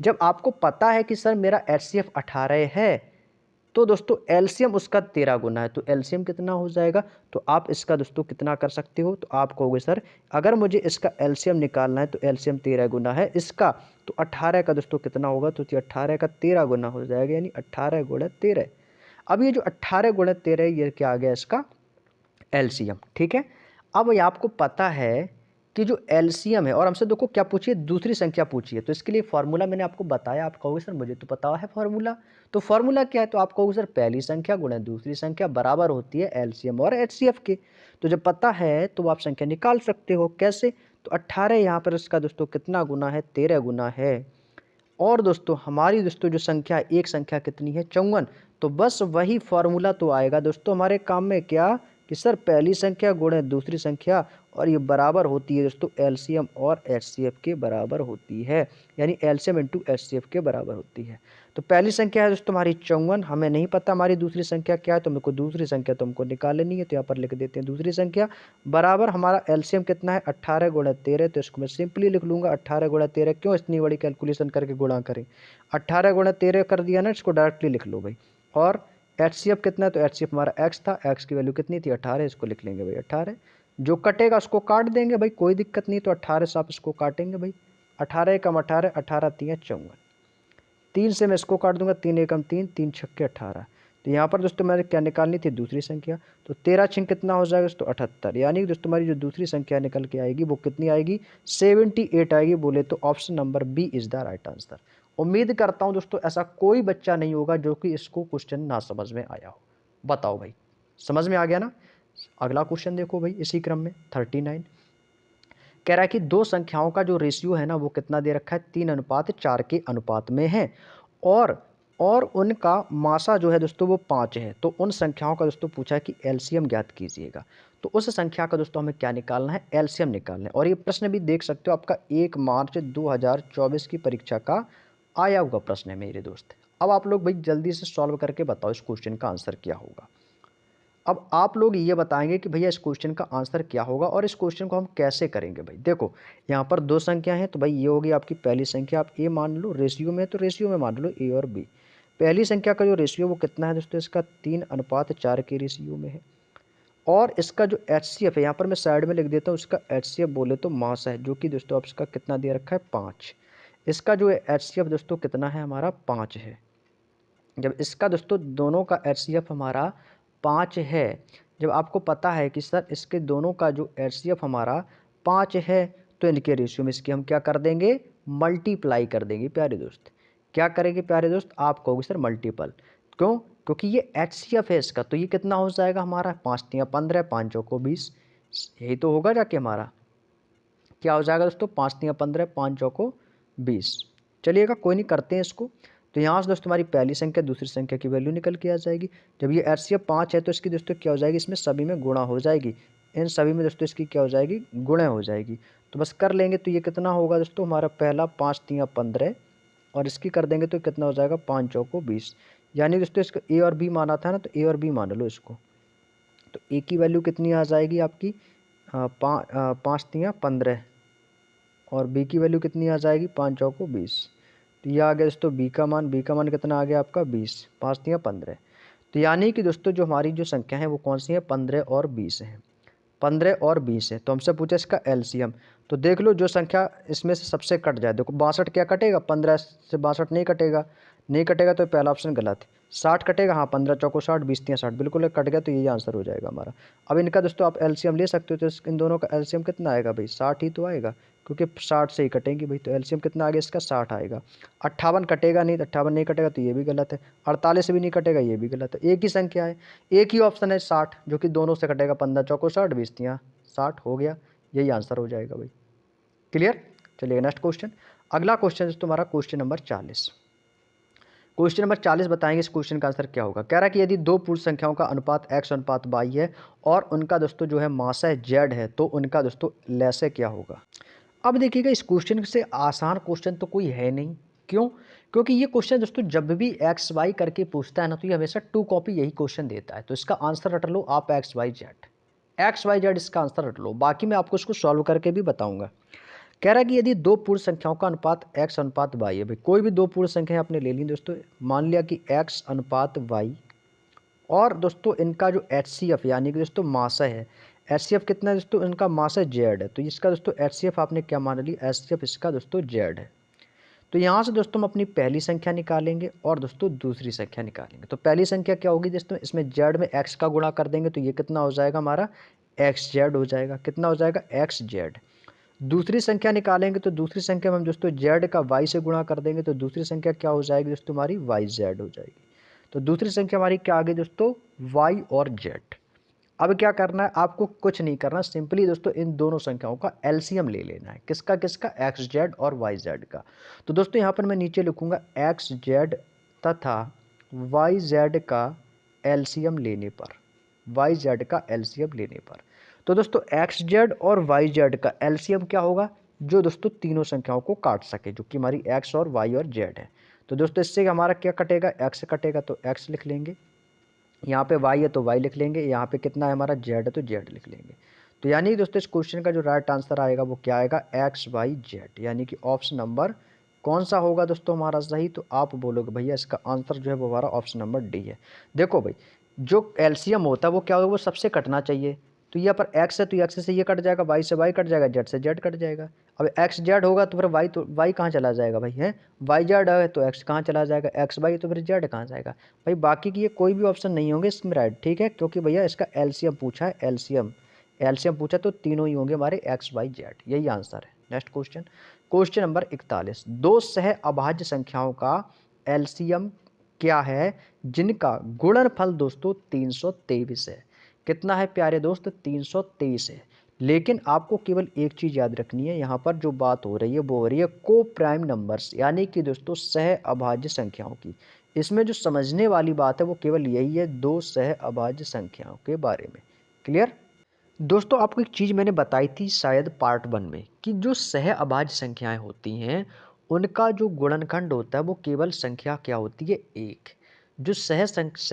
जब आपको पता है कि सर मेरा एचसीएफ 18 है तो दोस्तों एलसीएम उसका 13 गुना है, तो एलसीएम कितना हो जाएगा। तो आप इसका दोस्तों कितना कर सकते हो, तो आप कहोगे सर अगर मुझे इसका एलसीएम निकालना है तो एलसीएम 13 गुना है इसका, तो 18 का दोस्तों कितना होगा, तो 18 का 13 गुना हो जाएगा, यानी 18 गुणा 13। अब ये जो 18 गुणा 13 ये क्या आ गया इसका एलसीएम, ठीक है। अब ये आपको पता है कि जो एलसीएम है, और हमसे देखो क्या पूछिए, दूसरी संख्या पूछिए, तो इसके लिए फार्मूला मैंने आपको बताया। आप कहोगे सर मुझे तो पता है फार्मूला, तो फार्मूला क्या है, तो आप कहोगे सर पहली संख्या गुणा दूसरी संख्या बराबर होती है एलसीएम और एचसीएफ के। तो जब पता है तो आप संख्या निकाल सकते हो। कैसे, तो 18 यहाँ पर इसका दोस्तों कितना गुना है, 13 गुना है। और दोस्तों हमारी दोस्तों जो संख्या एक संख्या कितनी है, 54। तो बस वही फॉर्मूला तो आएगा दोस्तों हमारे काम में, क्या कि सर पहली संख्या गुणे दूसरी संख्या, और ये बराबर होती है दोस्तों एलसीएम और एचसीएफ के बराबर होती है, यानी एलसीएम इंटू एचसीएफ के बराबर होती है। तो पहली संख्या है दोस्तों हमारी 54, हमें नहीं पता हमारी दूसरी संख्या क्या है, तो मेरे को दूसरी संख्या तो हमको निकाल लेनी है, तो यहाँ पर लिख देते हैं दूसरी संख्या बराबर हमारा एलसीएम कितना है, 18 गुणा 13। तो इसको मैं सिंपली लिख लूँगा 18 गुणा 13, क्यों इतनी बड़ी कैलकुलेशन करके गुणा करें, 18 गुणा 13 कर दिया ना, इसको डायरेक्टली लिख लो भाई। और एचसीएफ कितना है, तो एचसीएफ हमारा एक्स था, एक्स की वैल्यू कितनी थी, 18, इसको लिख लेंगे भाई 18। जो कटेगा उसको काट देंगे भाई, कोई दिक्कत नहीं, तो 18 से आप इसको काटेंगे भाई, 18 एकम 18, 18 3 54, 3 से मैं इसको काट दूंगा, 3 एकम 3, 3 छक्के 18। तो यहाँ पर दोस्तों मैंने क्या निकालनी थी, दूसरी संख्या, तो 13 छिंग कितना हो जाएगा दोस्तों 78, यानी दोस्तों हमारी जो दूसरी संख्या निकल के आएगी वो कितनी आएगी, 78 आएगी। बोले तो option number B is the right answer. उम्मीद करता हूँ दोस्तों ऐसा कोई बच्चा नहीं होगा जो कि इसको क्वेश्चन ना समझ में आया हो। बताओ भाई, समझ में आ गया ना। अगला क्वेश्चन देखो भाई, इसी क्रम में 39 कह रहा है कि दो संख्याओं का जो रेशियो है ना वो कितना दे रखा है, 3:4 के अनुपात में है, और उनका मासा जो है दोस्तों वो 5 है। तो उन संख्याओं का दोस्तों पूछा है कि एलसीएम ज्ञात कीजिएगा। तो उस संख्या का दोस्तों हमें क्या निकालना है, एलसीएम निकालना है। और ये प्रश्न भी देख सकते हो आपका 1 मार्च 2024 की परीक्षा का आया हुआ प्रश्न है मेरे दोस्त। अब आप लोग भाई जल्दी से सॉल्व करके बताओ इस क्वेश्चन का आंसर क्या होगा। अब आप लोग ये बताएंगे कि भैया इस क्वेश्चन का आंसर क्या होगा और इस क्वेश्चन को हम कैसे करेंगे। भाई देखो, यहाँ पर दो संख्या हैं, तो भाई ये होगी आपकी पहली संख्या, आप ए मान लो, रेशियो में तो रेशियो में मान लो ए और बी। पहली संख्या का जो रेशियो वो कितना है दोस्तों, इसका 3:4 के रेशियो में है। और इसका जो एचसीएफ है, यहाँ पर मैं साइड में लिख देता हूँ, इसका एचसीएफ बोले तो मास है, जो कि दोस्तों आप इसका कितना दे रखा है, 5। इसका जो एचसीएफ दोस्तों कितना है हमारा, 5 है। जब इसका दोस्तों दोनों का एचसीएफ हमारा 5 है, जब आपको पता है कि सर इसके दोनों का जो एचसीएफ हमारा 5 है, तो इनके रेशियो में इसकी हम क्या कर देंगे, मल्टीप्लाई कर देंगे प्यारे दोस्त। क्या करेंगे प्यारे दोस्त, आप कहोगे सर मल्टीपल, क्यों, क्योंकि ये एचसीएफ है इसका, तो ये कितना हो जाएगा हमारा, 5×3=15, 5 चौको 20, यही तो होगा जाके हमारा, क्या हो जाएगा दोस्तों, 5×3=15, 5 चौको 20। चलिएगा कोई नहीं, करते हैं इसको। तो यहाँ से दोस्तों हमारी पहली संख्या दूसरी संख्या की वैल्यू निकल के आ जाएगी। जब ये एचसीएफ 5 है तो इसकी दोस्तों क्या हो जाएगी, इसमें सभी में गुणा हो जाएगी, इन सभी में दोस्तों इसकी क्या हो जाएगी, गुणा हो जाएगी। तो बस कर लेंगे, तो ये कितना होगा दोस्तों हमारा, पहला 5×3=15, और इसकी कर देंगे तो कितना हो जाएगा, 5 चौको 20। यानी दोस्तों इसको ए और बी माना था ना, तो ए और बी मान लो इसको। तो ए की वैल्यू कितनी आ जाएगी आपकी, 5×3=15, और बी की वैल्यू कितनी आ जाएगी, 5 चौको 20। तो ये आ गया दोस्तों बी का मान, बी का मान कितना आ गया आपका 20, 5×3=15। तो यानी कि दोस्तों जो हमारी जो संख्या है वो कौन सी है, 15 और 20 है, 15 और 20 है। तो हमसे पूछा इसका एलसीएम, तो देख लो जो संख्या इसमें से सबसे कट जाए, देखो 62 क्या कटेगा, 15 से 62 नहीं कटेगा, नहीं कटेगा तो पहला ऑप्शन गलत है। 60 कटेगा, हाँ 15 चौको 60, 20×3=60, बिल्कुल कट गया, तो यही आंसर हो जाएगा हमारा। अब इनका दोस्तों आप एलसीएम ले सकते हो, तो इन दोनों का एलसीएम कितना आएगा भाई, 60 ही तो आएगा, क्योंकि 60 से ही कटेंगे भाई। तो एलसीएम कितना आ गया इसका, 60 आएगा। 58 कटेगा नहीं, तो 58 नहीं कटेगा तो ये भी गलत है। 48 से भी नहीं कटेगा, ये भी गलत है। एक ही संख्या है, एक ही ऑप्शन है 60, जो कि दोनों से कटेगा, 15 चौको 60, 20×3=60 हो गया, यही आंसर हो जाएगा भाई। क्लियर। चलिए नेक्स्ट क्वेश्चन, अगला क्वेश्चन तुम्हारा क्वेश्चन नंबर 40। क्वेश्चन नंबर 40 बताएंगे इस क्वेश्चन का आंसर क्या होगा। कह रहा है कि यदि दो पूर्ण संख्याओं का अनुपात x अनुपात y है और उनका दोस्तों जो है मासा है z है, तो उनका दोस्तों लैसे क्या होगा। अब देखिएगा इस क्वेश्चन से आसान क्वेश्चन तो कोई है नहीं। क्यों, क्योंकि ये क्वेश्चन दोस्तों जब भी एक्स वाई करके पूछता है ना, तो ये हमेशा 2 कॉपी यही क्वेश्चन देता है। तो इसका आंसर रट लो आप एक्स वाई जेड इसका आंसर रट लो, बाकी मैं आपको इसको सॉल्व करके भी बताऊंगा। कह रहा है कि यदि दो पूर्ण संख्याओं का अनुपात x अनुपात y है, भाई कोई भी दो पूर्ण संख्या आपने ले ली दोस्तों, मान लिया कि x अनुपात y, और दोस्तों इनका जो HCF यानी कि दोस्तों मासा है, HCF कितना है दोस्तों, इनका मासा z है, तो इसका दोस्तों HCF आपने क्या मान ली, HCF इसका दोस्तों z है। तो यहाँ से दोस्तों हम अपनी पहली संख्या निकालेंगे और दोस्तों दूसरी संख्या निकालेंगे। तो पहली संख्या क्या होगी दोस्तों, इसमें z में x का गुणा कर देंगे, तो ये कितना हो जाएगा हमारा, xz हो जाएगा, कितना हो जाएगा, xz। दूसरी संख्या निकालेंगे, तो दूसरी संख्या में हम दोस्तों z का y से गुणा कर देंगे, तो दूसरी संख्या क्या हो जाएगी दोस्तों, हमारी yz हो जाएगी। तो दूसरी संख्या हमारी क्या आ गई दोस्तों, y और z। अब क्या करना है, आपको कुछ नहीं करना, सिंपली दोस्तों इन दोनों संख्याओं का एलसीएम ले लेना है। किसका किसका, xz और yz का। तो दोस्तों यहाँ पर मैं नीचे लिखूंगा xz तथा yz का एलसीएम लेने पर, yz का एलसीएम लेने पर। तो दोस्तों xz और yz का एलसीएम क्या होगा, जो दोस्तों तीनों संख्याओं को काट सके, जो कि हमारी x और y और z है। तो दोस्तों इससे हमारा क्या कटेगा, x कटेगा, तो x लिख लेंगे, यहाँ पे y है तो y लिख लेंगे, यहाँ पे कितना है हमारा z है तो z लिख लेंगे। तो यानी दोस्तों इस क्वेश्चन का जो राइट आंसर आएगा वो क्या आएगा, x y z, यानी कि ऑप्शन नंबर कौन सा होगा दोस्तों हमारा सही। तो आप बोलोगे भैया इसका आंसर जो है वो हमारा ऑप्शन नंबर डी है। देखो भाई जो एलसीएम होता है वो क्या होगा, वो सबसे कटना चाहिए। तो यहाँ पर x है तो x से ये कट जाएगा, y से y कट जाएगा, z से z कट जाएगा। अब x z होगा तो फिर y कहाँ चला जाएगा भाई, है y z है तो x कहाँ चला जाएगा, x y तो फिर z कहाँ जाएगा भाई। बाकी की ये कोई भी ऑप्शन नहीं होंगे इसमें राइट, ठीक है, क्योंकि भैया इसका एलसीएम पूछा है, एलसीएम पूछा तो तीनों ही होंगे हमारे x y z, यही आंसर है। नेक्स्ट क्वेश्चन क्वेश्चन नंबर 41, दो सह अभाज्य संख्याओं का एलसीएम क्या है जिनका गुणनफल दोस्तों 323 है। कितना है प्यारे दोस्त? 323 है। लेकिन आपको केवल एक चीज याद रखनी है, यहाँ पर जो बात हो रही है वो हो रही है को प्राइम नंबर्स, यानी कि दोस्तों सह अभाज्य संख्याओं की। इसमें जो समझने वाली बात है वो केवल यही है, दो सह अभाज्य संख्याओं के बारे में। क्लियर? दोस्तों आपको एक चीज़ मैंने बताई थी शायद पार्ट 1 में, कि जो सह अभाज्य संख्याएं होती हैं उनका जो गुणनखंड होता है वो केवल संख्या क्या होती है? एक। जो सह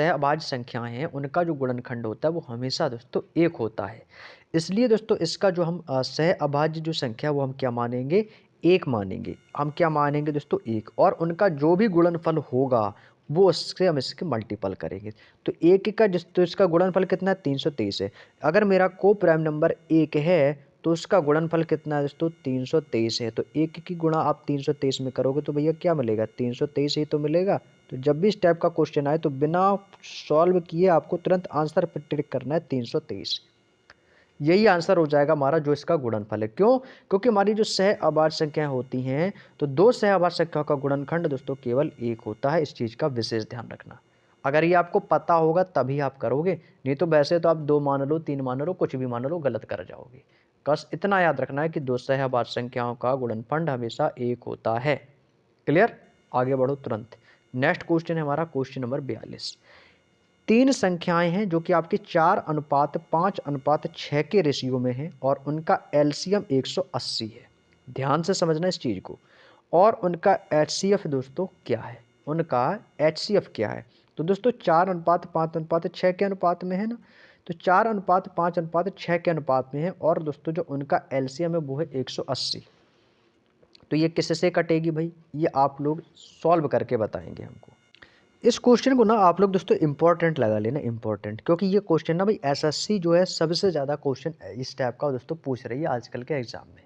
अभाज्य संख्याएं हैं उनका जो गुणनखंड होता है वो हमेशा दोस्तों एक होता है। इसलिए दोस्तों इसका जो हम सह अभाज्य जो संख्या वो हम क्या मानेंगे? एक मानेंगे। हम क्या मानेंगे दोस्तों? एक। और उनका जो भी गुणनफल होगा वो उससे हम इसके मल्टीपल करेंगे। तो एक का जिस तो इसका गुणनफल कितना है? 323 है। अगर मेरा को प्राइम नंबर एक है तो उसका गुणनफल कितना है दोस्तों? 323 है। तो एक की गुणा आप 323 में करोगे तो भैया क्या मिलेगा? 323 ही तो मिलेगा। तो जब भी इस टाइप का क्वेश्चन आए तो बिना सॉल्व किए आपको तुरंत आंसर पर टिक करना है 323। यही आंसर हो जाएगा हमारा जो इसका गुणनफल है। क्यों? क्योंकि हमारी जो सह अभाज्य संख्याएं होती हैं तो दो सह अभाज्य संख्याओं का गुणनखंड दोस्तों केवल एक होता है। इस चीज का विशेष ध्यान रखना। अगर ये आपको पता होगा तभी आप करोगे, नहीं तो वैसे तो आप 2 मान लो, 3 मान लो, कुछ भी मान लो, गलत कर जाओगे। बस इतना याद रखना है कि दो सह अभाज्य संख्याओं का गुणनफल हमेशा एक होता है। क्लियर? आगे बढ़ो तुरंत। नेक्स्ट क्वेश्चन है हमारा क्वेश्चन नंबर 42। तीन संख्याएं हैं जो कि आपकी 4:5:6 के रेशियो में है और उनका एलसीएम 180 है। ध्यान से समझना इस चीज को। और उनका एचसीएफ दोस्तों क्या है? उनका एचसीएफ क्या है? तो दोस्तों 4:5:6 के अनुपात में है ना, तो 4:5:6 के अनुपात में है। और दोस्तों जो उनका एलसीएम है वो है 180। तो ये किससे कटेगी भाई? ये आप लोग सॉल्व करके बताएंगे हमको। इस क्वेश्चन को ना आप लोग दोस्तों इंपॉर्टेंट लगा लेना, इंपॉर्टेंट, क्योंकि ये क्वेश्चन ना भाई एसएससी जो है सबसे ज़्यादा क्वेश्चन इस टाइप का दोस्तों पूछ रही है आजकल के एग्जाम में।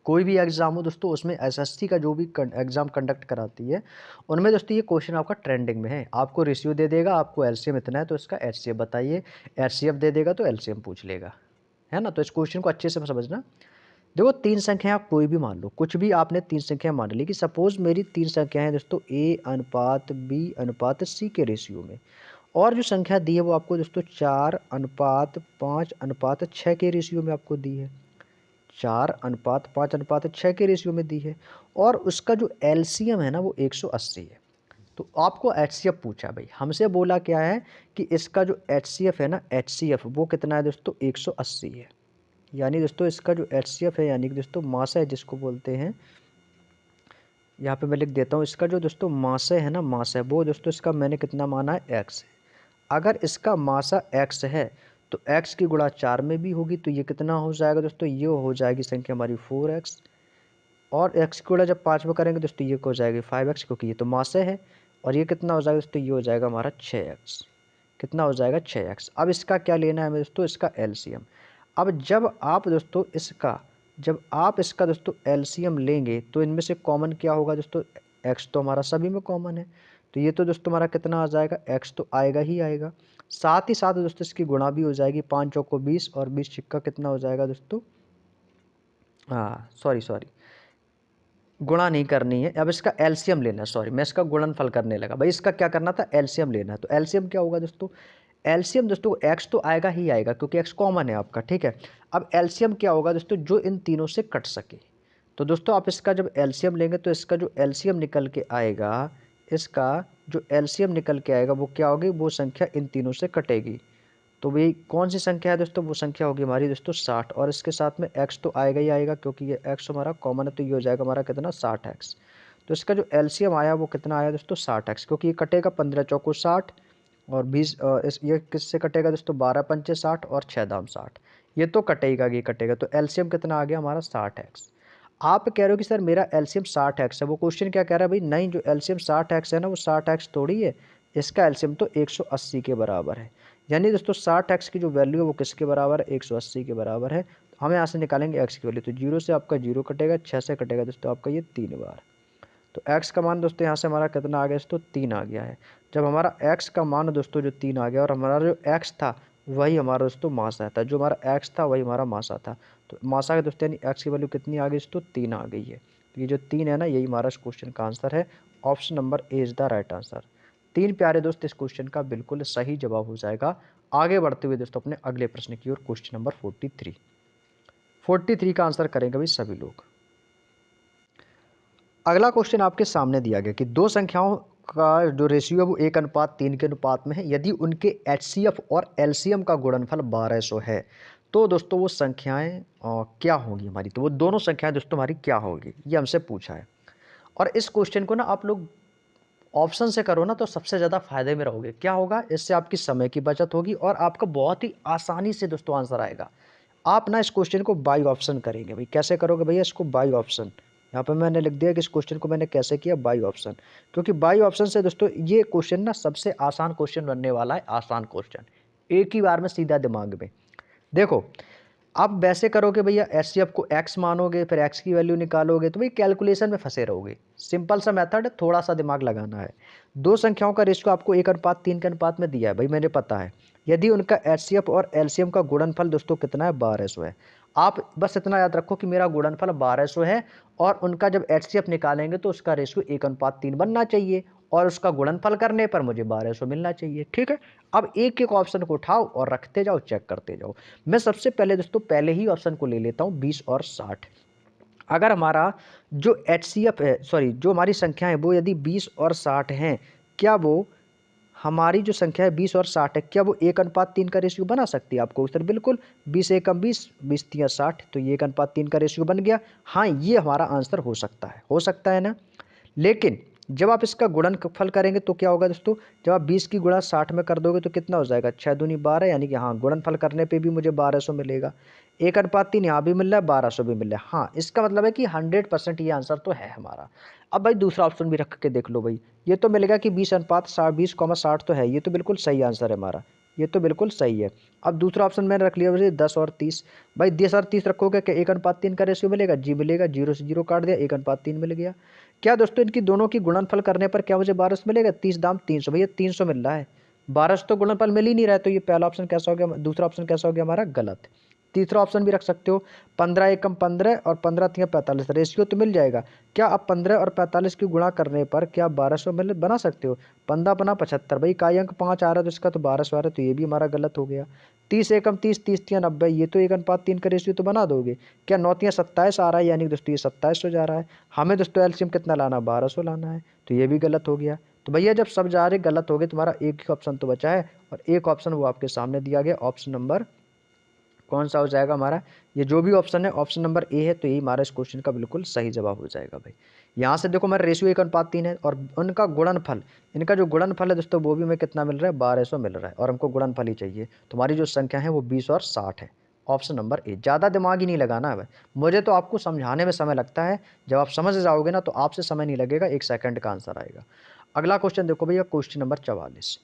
कोई भी एग्जाम हो दोस्तों उसमें एसएससी का जो भी एग्जाम कंडक्ट कराती है उनमें दोस्तों ये क्वेश्चन आपका ट्रेंडिंग में है। आपको रेशियो दे देगा, आपको एलसीएम इतना है तो इसका एचसीएफ बताइए, एचसीएफ दे देगा तो एलसीएम पूछ लेगा, है ना। तो इस क्वेश्चन को अच्छे से समझना। देखो तीन संख्या आप कोई भी मान लो, कुछ भी आपने तीन संख्या मान ली, कि सपोज मेरी तीन संख्या है दोस्तों ए अनुपात बी अनुपात सी के रेशियो में। और जो संख्या दी है वो आपको दोस्तों 4:5:6 के रेशियो में आपको दी है। 4:5:6 के रेशियो में दी है। और उसका जो एलसीएम है ना वो 180 है। तो आपको एचसीएफ पूछा भाई, हमसे बोला क्या है कि इसका जो एचसीएफ है ना, एचसीएफ वो कितना है दोस्तों? 180 है। यानी दोस्तों इसका जो एचसीएफ है यानी कि दोस्तों मासा है जिसको बोलते हैं, यहाँ पे मैं लिख देता हूँ, इसका जो दोस्तों मासा है ना, मासा है वो दोस्तों इसका मैंने कितना माना है? एक्स है। अगर इसका मासा एक्स है तो एक्स की गुणा 4 में भी होगी तो ये कितना हो जाएगा दोस्तों? ये हो जाएगी संख्या हमारी 4x। और एक्स की गुणा जब 5 में करेंगे दोस्तों ये हो जाएगी 5x, क्योंकि ये तो मासा है। और ये कितना हो जाएगा दोस्तों? ये हो जाएगा हमारा 6x। कितना हो जाएगा? 6x। अब इसका क्या लेना है हमें दोस्तों? इसका एलसीएम। अब जब आप इसका दोस्तों एलसीएम लेंगे तो इनमें से कॉमन क्या होगा दोस्तों? एक्स तो हमारा सभी में कॉमन है। तो ये तो दोस्तों हमारा कितना आ जाएगा? एक्स तो आएगा ही आएगा। साथ ही साथ दोस्तों इसकी गुणा भी हो जाएगी, 5 चौको 20 और 20 छिक्का कितना हो जाएगा दोस्तों? हाँ सॉरी, गुणा नहीं करनी है, अब इसका एलसीएम लेना है। सॉरी मैं इसका गुणनफल करने लगा भाई, इसका क्या करना था? एलसीएम लेना है। तो एलसीएम क्या होगा दोस्तों? एलसीएम दोस्तों एक्स तो आएगा ही आएगा क्योंकि एक्स कॉमन है आपका, ठीक है। अब एलसीएम क्या होगा दोस्तों? जो इन तीनों से कट सके। तो दोस्तों आप इसका जब एलसीएम लेंगे तो इसका जो एलसीएम निकल के आएगा, इसका जो एलसीएम निकल के आएगा वो क्या होगी? वो संख्या इन तीनों से कटेगी। तो भाई कौन सी संख्या है दोस्तों? वो संख्या होगी हमारी दोस्तों 60। और इसके साथ में x तो आएगा ही आएगा क्योंकि ये x हमारा कॉमन है, तो ये हो जाएगा हमारा कितना? 60x। तो इसका जो एलसीएम आया वो कितना आया दोस्तों? 60x, क्योंकि ये कटेगा 15 चौको 60 और 20 ये किससे कटेगा दोस्तों? 12 पंचे 60 और 6 दाम 60। ये तो कटेगा, ये कटेगा, तो एलसीएम कितना आ गया हमारा? 60x। आप कह रहे हो कि सर मेरा एलसीएम 60x है, वो क्वेश्चन क्या कह रहा है भाई? नहीं, जो एलसीएम 60x है ना वो 60x थोड़ी है, इसका एलसीएम तो 180 के बराबर है। यानी दोस्तों 60x की जो वैल्यू है वो किसके बराबर है? 180 के बराबर है। तो हम यहाँ से निकालेंगे x की वैल्यू, तो 0 से आपका 0 कटेगा, 6 से कटेगा दोस्तों आपका ये 3 बार। तो x का मान दोस्तों यहाँ से हमारा कितना आ गया दोस्तों? 3 आ गया है। जब हमारा x का मान दोस्तों जो 3 आ गया और हमारा जो x था वही हमारा दोस्तों मासा था, जो हमारा x था वही हमारा मासा था। तो मासा के दोस्तों यानी x की वैल्यू कितनी आ गई दोस्तों? 3 आ गई है। ये जो 3 है ना, यही हमारा इस क्वेश्चन का आंसर है। Option number A is the right answer. 3 प्यारे दोस्त इस क्वेश्चन का बिल्कुल सही जवाब हो जाएगा। आगे बढ़ते हुए दोस्तों अपने अगले प्रश्न की ओर, क्वेश्चन नंबर 43 का आंसर करेंगे भाई सभी लोग। अगला क्वेश्चन आपके सामने दिया गया कि दो संख्याओं का जो रेशियो है वो 1:3 के अनुपात में है। यदि उनके एचसीएफ और एलसीएम का गुणनफल 1200 है तो दोस्तों वो संख्याएं क्या होंगी हमारी। तो वो दोनों संख्याएं दोस्तों हमारी क्या होगी, ये हमसे पूछा है। और इस क्वेश्चन को ना आप लोग ऑप्शन से करो ना तो सबसे ज़्यादा फायदे में रहोगे। क्या होगा, इससे आपकी समय की बचत होगी और आपका बहुत ही आसानी से दोस्तों आंसर आएगा। आप ना इस क्वेश्चन को बाई ऑप्शन करेंगे भाई। कैसे करोगे भैया इसको, बाई ऑप्शन। यहाँ पे मैंने लिख दिया कि इस क्वेश्चन को मैंने कैसे किया, बाई ऑप्शन। क्योंकि बाई ऑप्शन से दोस्तों ये क्वेश्चन ना सबसे आसान क्वेश्चन बनने वाला है। आसान क्वेश्चन एक ही बार में सीधा दिमाग में। देखो आप वैसे करोगे भैया, एचसीएफ को एक्स मानोगे, फिर एक्स की वैल्यू निकालोगे, तो भाई कैलकुलेशन में फंसे रहोगे। सिंपल सा मेथड है, थोड़ा सा दिमाग लगाना है। दो संख्याओं का रेशियो आपको 1:3 के अनुपात में दिया है भाई, मैंने पता है। यदि उनका एचसीएफ और एलसीएम का गुणनफल दोस्तों कितना है, 1200 है। आप बस इतना याद रखो कि मेरा गुणनफल 1200 है और उनका जब एचसीएफ निकालेंगे तो उसका रेशियो 1:3 बनना चाहिए और उसका गुणनफल करने पर मुझे 1200 मिलना चाहिए। ठीक है, अब एक एक ऑप्शन को उठाओ और रखते जाओ, चेक करते जाओ। मैं सबसे पहले दोस्तों पहले ही ऑप्शन को ले लेता हूँ, 20 और 60। अगर हमारा जो एचसीएफ है, सॉरी जो हमारी संख्या है वो यदि 20 और 60 हैं, क्या वो हमारी जो संख्या है 20 और 60 है, क्या वो 1:3 का रेशियो बना सकती है? आपको उत्तर बिल्कुल 20 एकम 20, 20 तिया 60, तो ये 1:3 का रेशियो बन गया। हाँ, ये हमारा आंसर हो सकता है ना। लेकिन जब आप इसका गुणनफल करेंगे तो क्या होगा दोस्तों, जब आप 20 की गुणा 60 में कर दोगे तो कितना हो जाएगा, 6 दूनी 12, यानी कि हाँ गुणनफल करने पे भी मुझे 1200 मिलेगा। 1:3 यहाँ भी मिल रहा है, 1200 भी मिल रहा है। हाँ, इसका मतलब है कि 100% ये आंसर तो है हमारा। अब भाई दूसरा ऑप्शन भी रख के देख लो भाई, ये तो मिलेगा कि 20:60 तो है, ये तो बिल्कुल सही आंसर है हमारा, ये तो बिल्कुल सही है। अब दूसरा ऑप्शन मैंने रख लिया वैसे 10 और 30। भाई 10 और 30 रखोगे क्या 1:3 का रेशियो मिलेगा? जी मिलेगा, जीरो से जीरो काट दिया, 1:3 मिल गया। क्या दोस्तों इनकी दोनों की गुणनफल करने पर क्या मुझे 1200 मिलेगा? 30 दाम 300, भैया 300 मिल रहा है, 1200 तो गुणनफल मिल ही नहीं रहा है। तो ये पहला ऑप्शन कैसा हो गया, दूसरा ऑप्शन कैसा हो गया हमारा, गलत। तीसरा ऑप्शन भी रख सकते हो, 15 एकम 15 और 15 तिया 45, रेशियो तो मिल जाएगा। क्या आप 15 और 45 की गुणा करने पर क्या 1200 मिल बना सकते हो? 15 बना 75, भाई इकाई अंक 5 आ रहा है तो इसका तो 1200 आ रहा है, तो ये भी हमारा गलत हो गया। 30 एकम 30, 30 तिया 90, ये तो 1:3 का रेशियो तो बना दोगे। क्या 9 तिया 27 आ रहा है, यानी कि दोस्तों ये 27 हो जा रहा है। हमें दोस्तों एलसीएम कितना लाना, 1200 लाना है, तो ये भी गलत हो गया। तो भैया जब सब जा रहे गलत हो गए, तुम्हारा एक ही ऑप्शन तो बचा है और एक ऑप्शन वो आपके सामने दिया गया। ऑप्शन नंबर कौन सा हो जाएगा हमारा, ये जो भी ऑप्शन है ऑप्शन नंबर ए है, तो यही हमारा इस क्वेश्चन का बिल्कुल सही जवाब हो जाएगा भाई। यहाँ से देखो मेरा रेशियो 1:3 है और उनका गुणनफल, इनका जो गुणनफल है दोस्तों वो भी हमें कितना मिल रहा है, 1200 मिल रहा है और हमको गुणनफल ही चाहिए। तुम्हारी जो संख्या है वो 20 और 60 है। ऑप्शन नंबर ए, ज़्यादा दिमाग ही नहीं लगाना है भाई। मुझे तो आपको समझाने में समय लगता है, जब आप समझ जाओगे ना तो आपसे समय नहीं लगेगा, 1 सेकंड का आंसर आएगा। अगला क्वेश्चन देखो भैया, क्वेश्चन नंबर 44।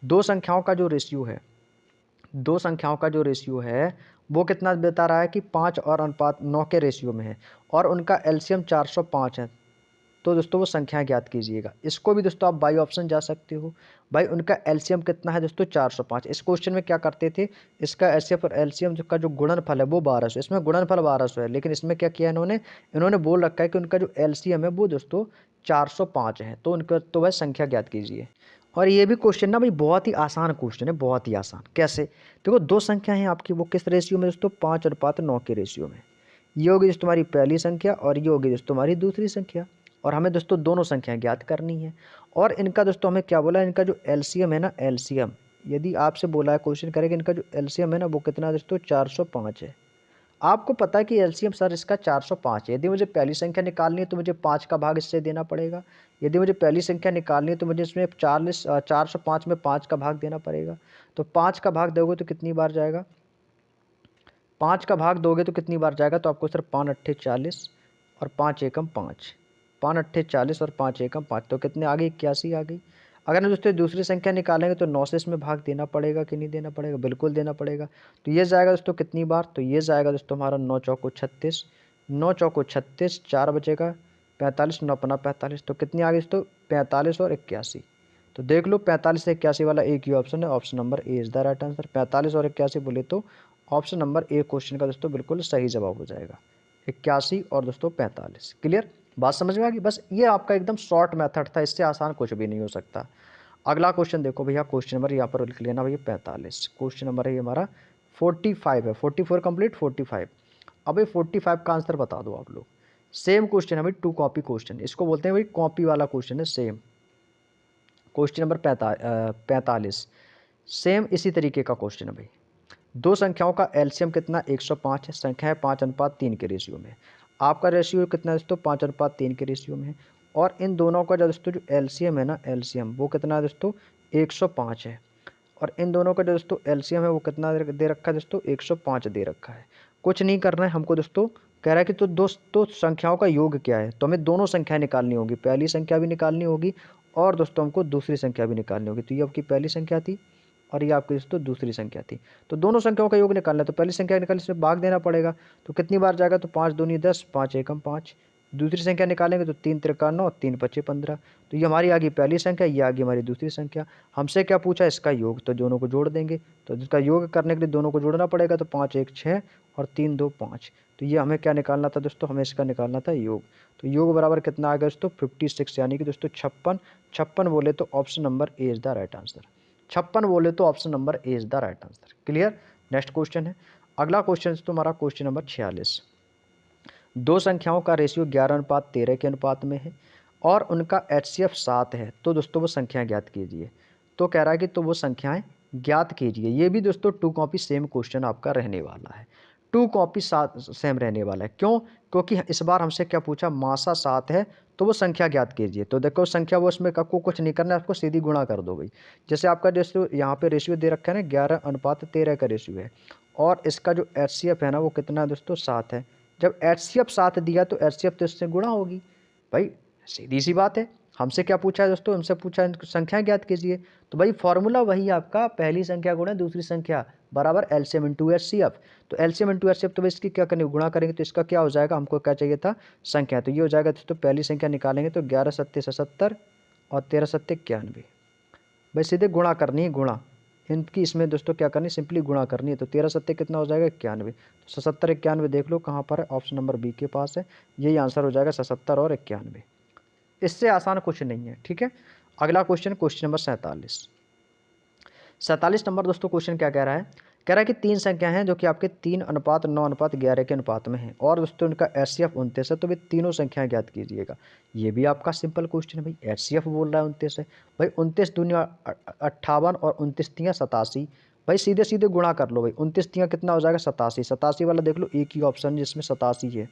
दो संख्याओं का जो रेशियो है, दो संख्याओं का जो रेशियो है वो कितना बता रहा है कि 5 और अनुपात 9 के रेशियो में है और उनका एलसीएम 405 है। तो दोस्तों वो संख्या ज्ञात कीजिएगा। इसको भी दोस्तों आप बाई ऑप्शन जा सकते हो। भाई उनका एलसीएम कितना है दोस्तों, 405। इस क्वेश्चन में क्या करते थे, इसका एचसीएफ और एलसीएम का जो गुणनफल है वो 1200, इसमें गुणनफल 1200 है, लेकिन इसमें क्या किया इन्होंने, इन्होंने बोल रखा है कि उनका जो एलसीएम है वो दोस्तों 405 है। तो उनका तो वह संख्या ज्ञात कीजिए। और ये भी क्वेश्चन ना भाई बहुत ही आसान क्वेश्चन है, बहुत ही आसान। कैसे, देखो दो संख्या हैं आपकी, वो किस रेशियो में दोस्तों, 5:9 के रेशियो में। ये होगी दोस्तों तुम्हारी पहली संख्या और ये होगी दोस्तों तुम्हारी दूसरी संख्या। और हमें दोस्तों दोनों संख्याएं ज्ञात करनी है। और इनका दोस्तों हमें क्या बोला है, इनका जो एलसीएम है ना, एलसीएम यदि आपसे बोला है, क्वेश्चन करेगा इनका जो एलसीएम है ना वो कितना है दोस्तों, 405 है। आपको पता है कि एलसीएम सर इसका 405 है। यदि मुझे पहली संख्या निकालनी है तो मुझे 5 का भाग इससे देना पड़ेगा। यदि मुझे पहली संख्या निकालनी है तो मुझे इसमें 405 में 5 का भाग देना पड़ेगा। तो 5 का भाग दोगे तो कितनी बार जाएगा, 5 का भाग दोगे तो कितनी बार जाएगा, तो आपको सिर्फ 5 अट्ठे 40 और 5 एकम 5, 5 अट्ठे 40 और 5 एकम 5, तो कितने आ गई, 81 आ गई। अगर हम दोस्तों दूसरी संख्या निकालेंगे तो 9 से इसमें भाग देना पड़ेगा कि नहीं देना पड़ेगा, बिल्कुल देना पड़ेगा। तो ये जाएगा दोस्तों कितनी बार, तो ये जाएगा दोस्तों हमारा 9 चौको 36, 9 चौको 36, 4 बचेगा 45, 9 पना 45, तो कितनी आ गई दोस्तों, 45 और 81। तो देख लो 45 से 81 वाला एक ही ऑप्शन है, option number A is the right answer. 45 और 81 बोले तो ऑप्शन नंबर ए क्वेश्चन का दोस्तों बिल्कुल सही जवाब हो जाएगा, 81 और दोस्तों 45। क्लियर, बात समझ में आ गई। बस ये आपका एकदम शॉर्ट मेथड था, इससे आसान कुछ भी नहीं हो सकता। अगला क्वेश्चन देखो भैया, क्वेश्चन नंबर यहाँ पर लिख लेना भैया 45। क्वेश्चन नंबर है ये हमारा 45 है, 44 कंप्लीट 45। अब ये 45 का आंसर बता दो आप लोग। सेम क्वेश्चन है भाई, टू कॉपी क्वेश्चन, इसको बोलते हैं भाई कॉपी वाला क्वेश्चन है। सेम क्वेश्चन नंबर 45, सेम इसी तरीके का क्वेश्चन है भाई। दो संख्याओं का एलसीएम कितना 105 है, संख्या है 5:3 के रेशियो में। आपका रेशियो कितना है दोस्तों 5:3 के रेशियो में है। और इन दोनों का जो दोस्तों जो एलसीएम है ना, एलसीएम वो कितना है दोस्तों 105 है। और इन दोनों का जो दोस्तों एलसीएम है वो कितना दे रखा है दोस्तों 105 दे रखा है। कुछ नहीं करना है हमको दोस्तों, कह रहा है कि तो दोस्तों संख्याओं का योग क्या है, तो हमें दोनों संख्याएं निकालनी होगी, पहली संख्या भी निकालनी होगी और दोस्तों हमको दूसरी संख्या भी निकालनी होगी। तो ये आपकी पहली संख्या थी और ये आपकी दोस्तों दूसरी संख्या थी। तो दोनों संख्याओं का योग निकालना है, तो पहली संख्या निकालने से भाग देना पड़ेगा। तो कितनी बार जाएगा, तो 5 दूनी 10, 5 एकम 5। दूसरी संख्या निकालेंगे तो 3 त्रिका 9, 3 पच्चे 15। तो ये हमारी आ गई पहली संख्या, ये आ गई हमारी दूसरी संख्या। हमसे क्या पूछा, इसका योग, तो दोनों को जोड़ देंगे। तो इसका योग करने के लिए दोनों को जोड़ना पड़ेगा। तो 5 1 6 और 3 2 5। तो ये हमें क्या निकालना था दोस्तों, हमें इसका निकालना था योग। तो योग बराबर कितना आ गया दोस्तों 56, यानी कि दोस्तों 56। 56 बोले तो option number A is the right answer. 56 बोले तो option number A is the right answer. Clear. Next question है, अगला क्वेश्चन तुम्हारा क्वेश्चन नंबर 46। दो संख्याओं का रेशियो 11:13 के अनुपात में है और उनका एचसीएफ 7 है, तो दोस्तों वो संख्या ज्ञात कीजिए। तो कह रहा है कि तो वो संख्याएं ज्ञात कीजिए। ये भी दोस्तों टू कॉपी सेम क्वेश्चन आपका रहने वाला है, टू कॉपी सात सेम रहने वाला है। क्यों, क्योंकि इस बार हमसे क्या पूछा, मासा 7 है तो वो संख्या ज्ञात कीजिए। तो देखो संख्या वो उसमें आपको कुछ नहीं करना है, आपको सीधी गुणा कर दो भाई। जैसे आपका जैसे यहाँ पे रेशियो दे रखा है ना 11:13 का रेशियो है और इसका जो एचसीएफ है ना वो कितना है दोस्तों 7 है। जब एचसीएफ 7 दिया तो एचसीएफ तो इससे गुणा होगी भाई, सीधी सी बात है। हमसे क्या पूछा है दोस्तों, हमसे पूछा है संख्या ज्ञात कीजिए। तो भाई फॉर्मूला वही आपका, पहली संख्या गुणा दूसरी संख्या बराबर एलसीएम इंटू एचसीएफ। तो एलसीएम इंटू एचसीएफ, तो भाई इसकी क्या करेंगे, गुणा करेंगे। तो इसका क्या हो जाएगा, हमको क्या चाहिए था संख्या, तो ये हो जाएगा दोस्तों पहली संख्या निकालेंगे तो 11 सत्ते 77 और 13 सत्ते 91। भाई सीधे गुणा करनी है, गुणा इनकी इसमें दोस्तों क्या करनी, सिंपली गुणा करनी है। तो 13 सत्ते कितना हो जाएगा 91। तो 77 91 देख लो कहाँ पर है, ऑप्शन नंबर बी के पास है। यही आंसर हो जाएगा 77 और 91। इससे आसान कुछ नहीं है, ठीक है। अगला क्वेश्चन, क्वेश्चन नंबर 47। 47 नंबर दोस्तों क्वेश्चन क्या कह रहा है, कह रहा है कि तीन संख्या हैं जो कि आपके 3:9:11 के अनुपात में है और दोस्तों इनका एचसीएफ 29 है। तो भाई तीनों संख्याएं ज्ञात कीजिएगा। ये भी आपका सिंपल क्वेश्चन है भाई, एचसीएफ बोल रहा है 29 है। भाई 29 दूनी 58 और 29 तियाँ 87। भाई सीधे सीधे गुणा कर लो भाई, 29 तियाँ कितना हो जाएगा 87। 87 वाला देख लो एक ही ऑप्शन जिसमें 87 है।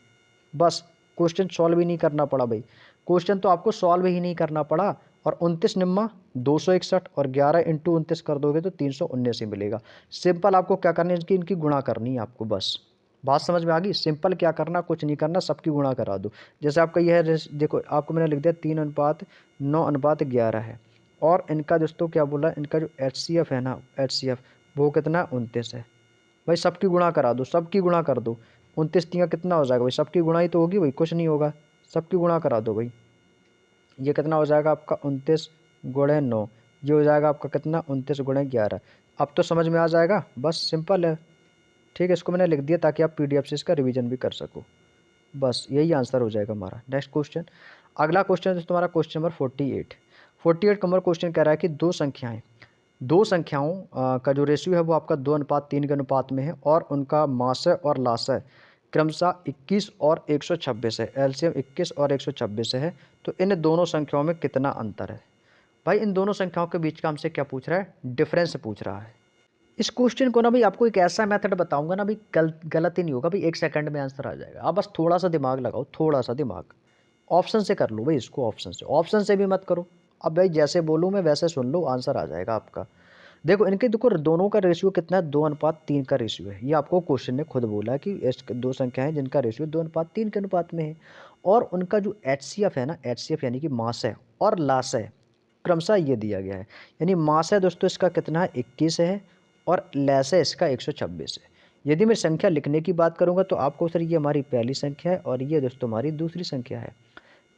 बस क्वेश्चन सॉल्व ही नहीं करना पड़ा भाई, क्वेश्चन तो आपको सॉल्व ही नहीं करना पड़ा। और 29 निम्मा 261 और 11 इंटू 29 कर दोगे तो 319 ही मिलेगा। सिंपल आपको क्या करनी है, इनकी गुणा करनी है आपको बस। बात समझ में आ गई, सिंपल क्या करना, कुछ नहीं करना, सबकी गुणा करा दो। जैसे आपका यह है, देखो आपको मैंने लिख दिया 3:9:11 है और इनका दोस्तों क्या बोला, इनका जो एचसीएफ है ना, एचसीएफ वो कितना 29 है। भाई सबकी गुणा करा दो, सबकी गुणा कर दो। 29 तियाँ कितना हो जाएगा भाई, सबकी गुणा ही तो होगी भाई, कुछ नहीं होगा। सबकी गुणा करा दो भाई, ये कितना हो जाएगा आपका 29 गुणे 9। ये हो जाएगा आपका कितना 29 गुणे 11। अब तो समझ में आ जाएगा, बस सिंपल है। ठीक है, इसको मैंने लिख दिया ताकि आप पीडीएफ से इसका रिवीजन भी कर सको। बस यही आंसर हो जाएगा हमारा। नेक्स्ट क्वेश्चन, अगला क्वेश्चन है तुम्हारा क्वेश्चन नंबर 48। 48 नंबर क्वेश्चन कह रहा है कि दो संख्याओं का जो रेशियो है वो आपका 2:3 के अनुपात में है और उनका मासय और लासय क्रमशः 21 और 126 है। एलसीएम 21 और 126 है। तो इन दोनों संख्याओं में कितना अंतर है। भाई इन दोनों संख्याओं के बीच का हमसे क्या पूछ रहा है, डिफरेंस पूछ रहा है। इस क्वेश्चन को ना भाई आपको एक ऐसा मेथड बताऊंगा ना भाई, गलत ही नहीं होगा भाई, 1 सेकंड में आंसर आ जाएगा। आप बस थोड़ा सा दिमाग लगाओ, थोड़ा सा दिमाग। ऑप्शन से कर लो भाई इसको, ऑप्शन से भी मत करो। अब भाई जैसे बोलूँ मैं वैसे सुन लो, आंसर आ जाएगा आपका। देखो इनके देखो दोनों का रेशियो कितना है, 2:3 का रेशियो है। ये आपको क्वेश्चन ने खुद बोला है कि दो संख्या है जिनका रेशियो 2:3 के अनुपात में है और उनका जो एचसीएफ है ना, एचसीएफ यानी कि मास है और लास है क्रमशः ये दिया गया है। यानी मास है दोस्तों इसका कितना है 21 है और लैस है इसका 126 है। यदि मैं संख्या लिखने की बात करूंगा तो आपको सर ये हमारी पहली संख्या है और ये दोस्तों हमारी दूसरी संख्या है।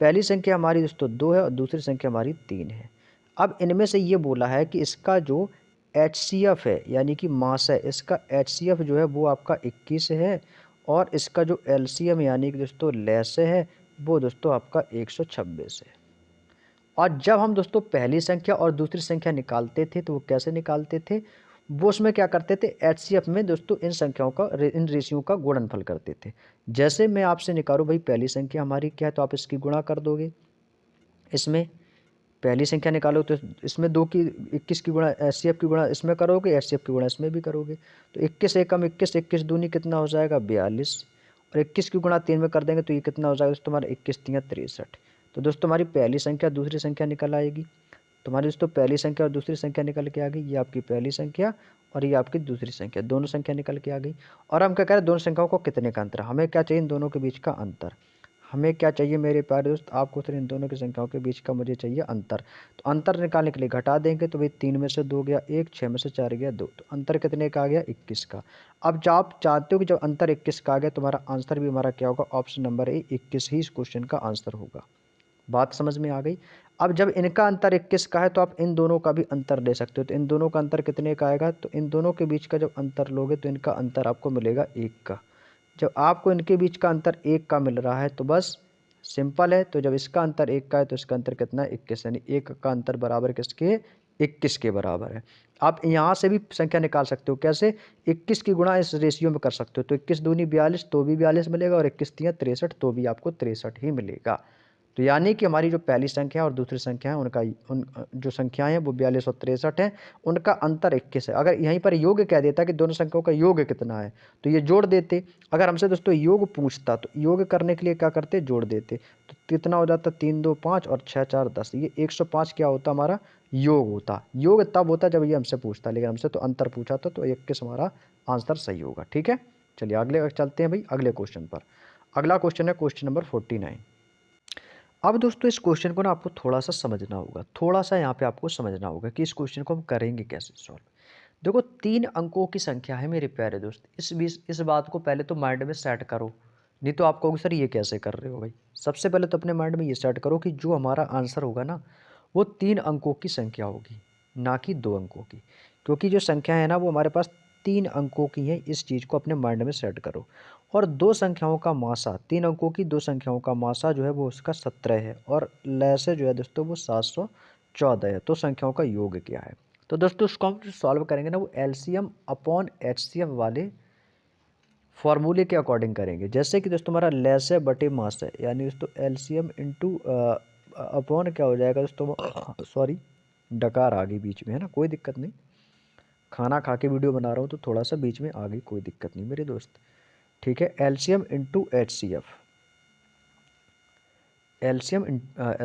पहली संख्या हमारी दोस्तों 2 है और दूसरी संख्या हमारी 3 है। अब इनमें से ये बोला है कि इसका जो एचसीएफ है यानी कि मास है, इसका एचसीएफ जो है वो आपका 21 है और इसका जो एलसीएम यानी कि दोस्तों लैस है वो दोस्तों आपका 126 है। और जब हम दोस्तों पहली संख्या और दूसरी संख्या निकालते थे तो वो कैसे निकालते थे? वो उसमें क्या करते थे, एचसीएफ में दोस्तों इन संख्याओं का इन रेशियो का गुणनफल करते थे। जैसे मैं आपसे निकालूँ भाई, पहली संख्या हमारी क्या है, तो आप इसकी गुणा कर दोगे। इसमें पहली संख्या निकालो तो इसमें 2 की 21 की गुणा एचसीएफ की गुणा इसमें करोगे, एचसीएफ की गुणा इसमें भी करोगे। तो 21 एकम 21, 21 दूनी कितना हो जाएगा 42, और 21 की गुणा 3 में कर देंगे तो ये कितना हो जाएगा दोस्तों तुम्हारा 21 तियां 63। तो दोस्तों हमारी पहली संख्या दूसरी संख्या निकल आएगी। तुम्हारी दोस्तों पहली संख्या और दूसरी संख्या निकल के आ गई। ये आपकी पहली संख्या और ये आपकी दूसरी संख्या, दोनों संख्या निकल के आ गई। और हम क्या कह रहे हैं, दोनों संख्याओं को कितने का अंतर, हमें क्या चाहिए इन दोनों के बीच का अंतर। हमें क्या चाहिए मेरे प्यारे दोस्त, आपको सिर्फ इन दोनों की संख्याओं के बीच का मुझे चाहिए अंतर। तो अंतर निकालने के लिए घटा देंगे तो भाई 3 में से 2 गया 1, 6 में से 4 गया 2, तो अंतर कितने का आ गया 21 का। अब जब आप चाहते हो कि जब अंतर 21 का आ गया, तुम्हारा आंसर भी हमारा क्या होगा, ऑप्शन नंबर ए 21 ही इस क्वेश्चन का आंसर होगा। बात समझ में आ गई। अब जब इनका अंतर 21 का है तो आप इन दोनों का भी अंतर ले सकते हो। तो इन दोनों का अंतर कितने का आएगा, तो इन दोनों के बीच का जब अंतर लोगे तो इनका अंतर आपको मिलेगा 1 का। जब आपको इनके बीच का अंतर 1 का मिल रहा है तो बस सिंपल है। तो जब इसका अंतर 1 का है तो इसका अंतर कितना है 21, यानी 1 का अंतर बराबर किसके, 21 के बराबर है। आप यहाँ से भी संख्या निकाल सकते हो, कैसे, 21 की गुणा इस रेशियो में कर सकते हो। तो 21 दूनी 42 तो भी 42 मिलेगा, और 21 तियां 63 तो भी आपको 63 ही मिलेगा। तो यानी कि हमारी जो पहली संख्या और दूसरी संख्या है उनका जो संख्याएं हैं वो 42 और 63 हैं, उनका अंतर 21 है। अगर यहीं पर योग कह देता कि दोनों संख्याओं का योग कितना है तो ये जोड़ देते। अगर हमसे दोस्तों योग पूछता तो योग करने के लिए क्या करते, जोड़ देते। तो कितना हो जाता, 3 2 5 और 6 4 10, ये 105 क्या होता हमारा योग होता। योग तब होता जब ये हमसे पूछता, लेकिन हमसे तो अंतर पूछा था, तो 21 हमारा आंसर सही होगा। ठीक है, चलिए अगले चलते हैं भाई अगले क्वेश्चन पर। अगला क्वेश्चन है क्वेश्चन नंबर 49। अब दोस्तों इस क्वेश्चन को ना आपको थोड़ा सा समझना होगा, थोड़ा सा यहाँ पे आपको समझना होगा कि इस क्वेश्चन को हम करेंगे कैसे सॉल्व। देखो 3 अंकों की संख्या है मेरे प्यारे दोस्त, इस बात को पहले तो माइंड में सेट करो। नहीं तो आप कहोगे सर ये कैसे कर रहे हो भाई। सबसे पहले तो अपने माइंड में ये सेट करो कि जो हमारा आंसर होगा ना वो 3 अंकों की संख्या होगी, ना कि 2 अंकों की। क्योंकि जो संख्या है ना वो हमारे पास 3 अंकों की है, इस चीज़ को अपने माइंड में सेट करो। और 2 संख्याओं का मासा, 3 अंकों की 2 संख्याओं का मासा जो है वो उसका 17 है, और लैसे जो है दोस्तों वो 714 है। तो संख्याओं का योग क्या है। तो दोस्तों उसको हम जो सॉल्व करेंगे ना वो एलसीएम अपॉन एचसीएफ वाले फॉर्मूले के अकॉर्डिंग करेंगे। जैसे कि दोस्तों हमारा लैस है बटे मास है, यानी दोस्तों एलसीएम इंटू अपॉन क्या हो जाएगा दोस्तों, सॉरी डकार आ गई बीच में, है ना, कोई दिक्कत नहीं। खाना खा के वीडियो बना रहा हूँ तो थोड़ा सा बीच में आ गई, कोई दिक्कत नहीं मेरे दोस्त। ठीक है, LCM into HCF, LCM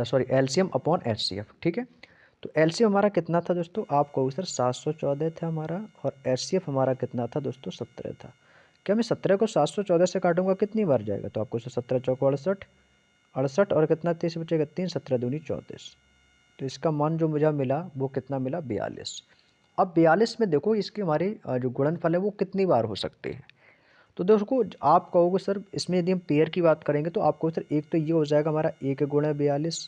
sorry LCM upon HCF. ठीक है, तो एलसीएम हमारा कितना था दोस्तों, आप कहो सर 714 था हमारा, और एचसीएफ हमारा कितना था दोस्तों 17 था। क्या मैं 17 को 714 से काटूंगा कितनी बार जाएगा, तो आपको 17 चौको 68, 68 और कितना 30 बचेगा 3, 17 दूनी 34। तो इसका मान जो मुझे मिला वो कितना मिला 42। अब 42 में देखो इसके हमारे जो गुणनफल है वो कितनी बार हो सकते हैं। तो दोस्तों आप कहोगे सर इसमें यदि हम पेयर की बात करेंगे तो आपको सर एक तो ये हो जाएगा हमारा 1 गुणा 42,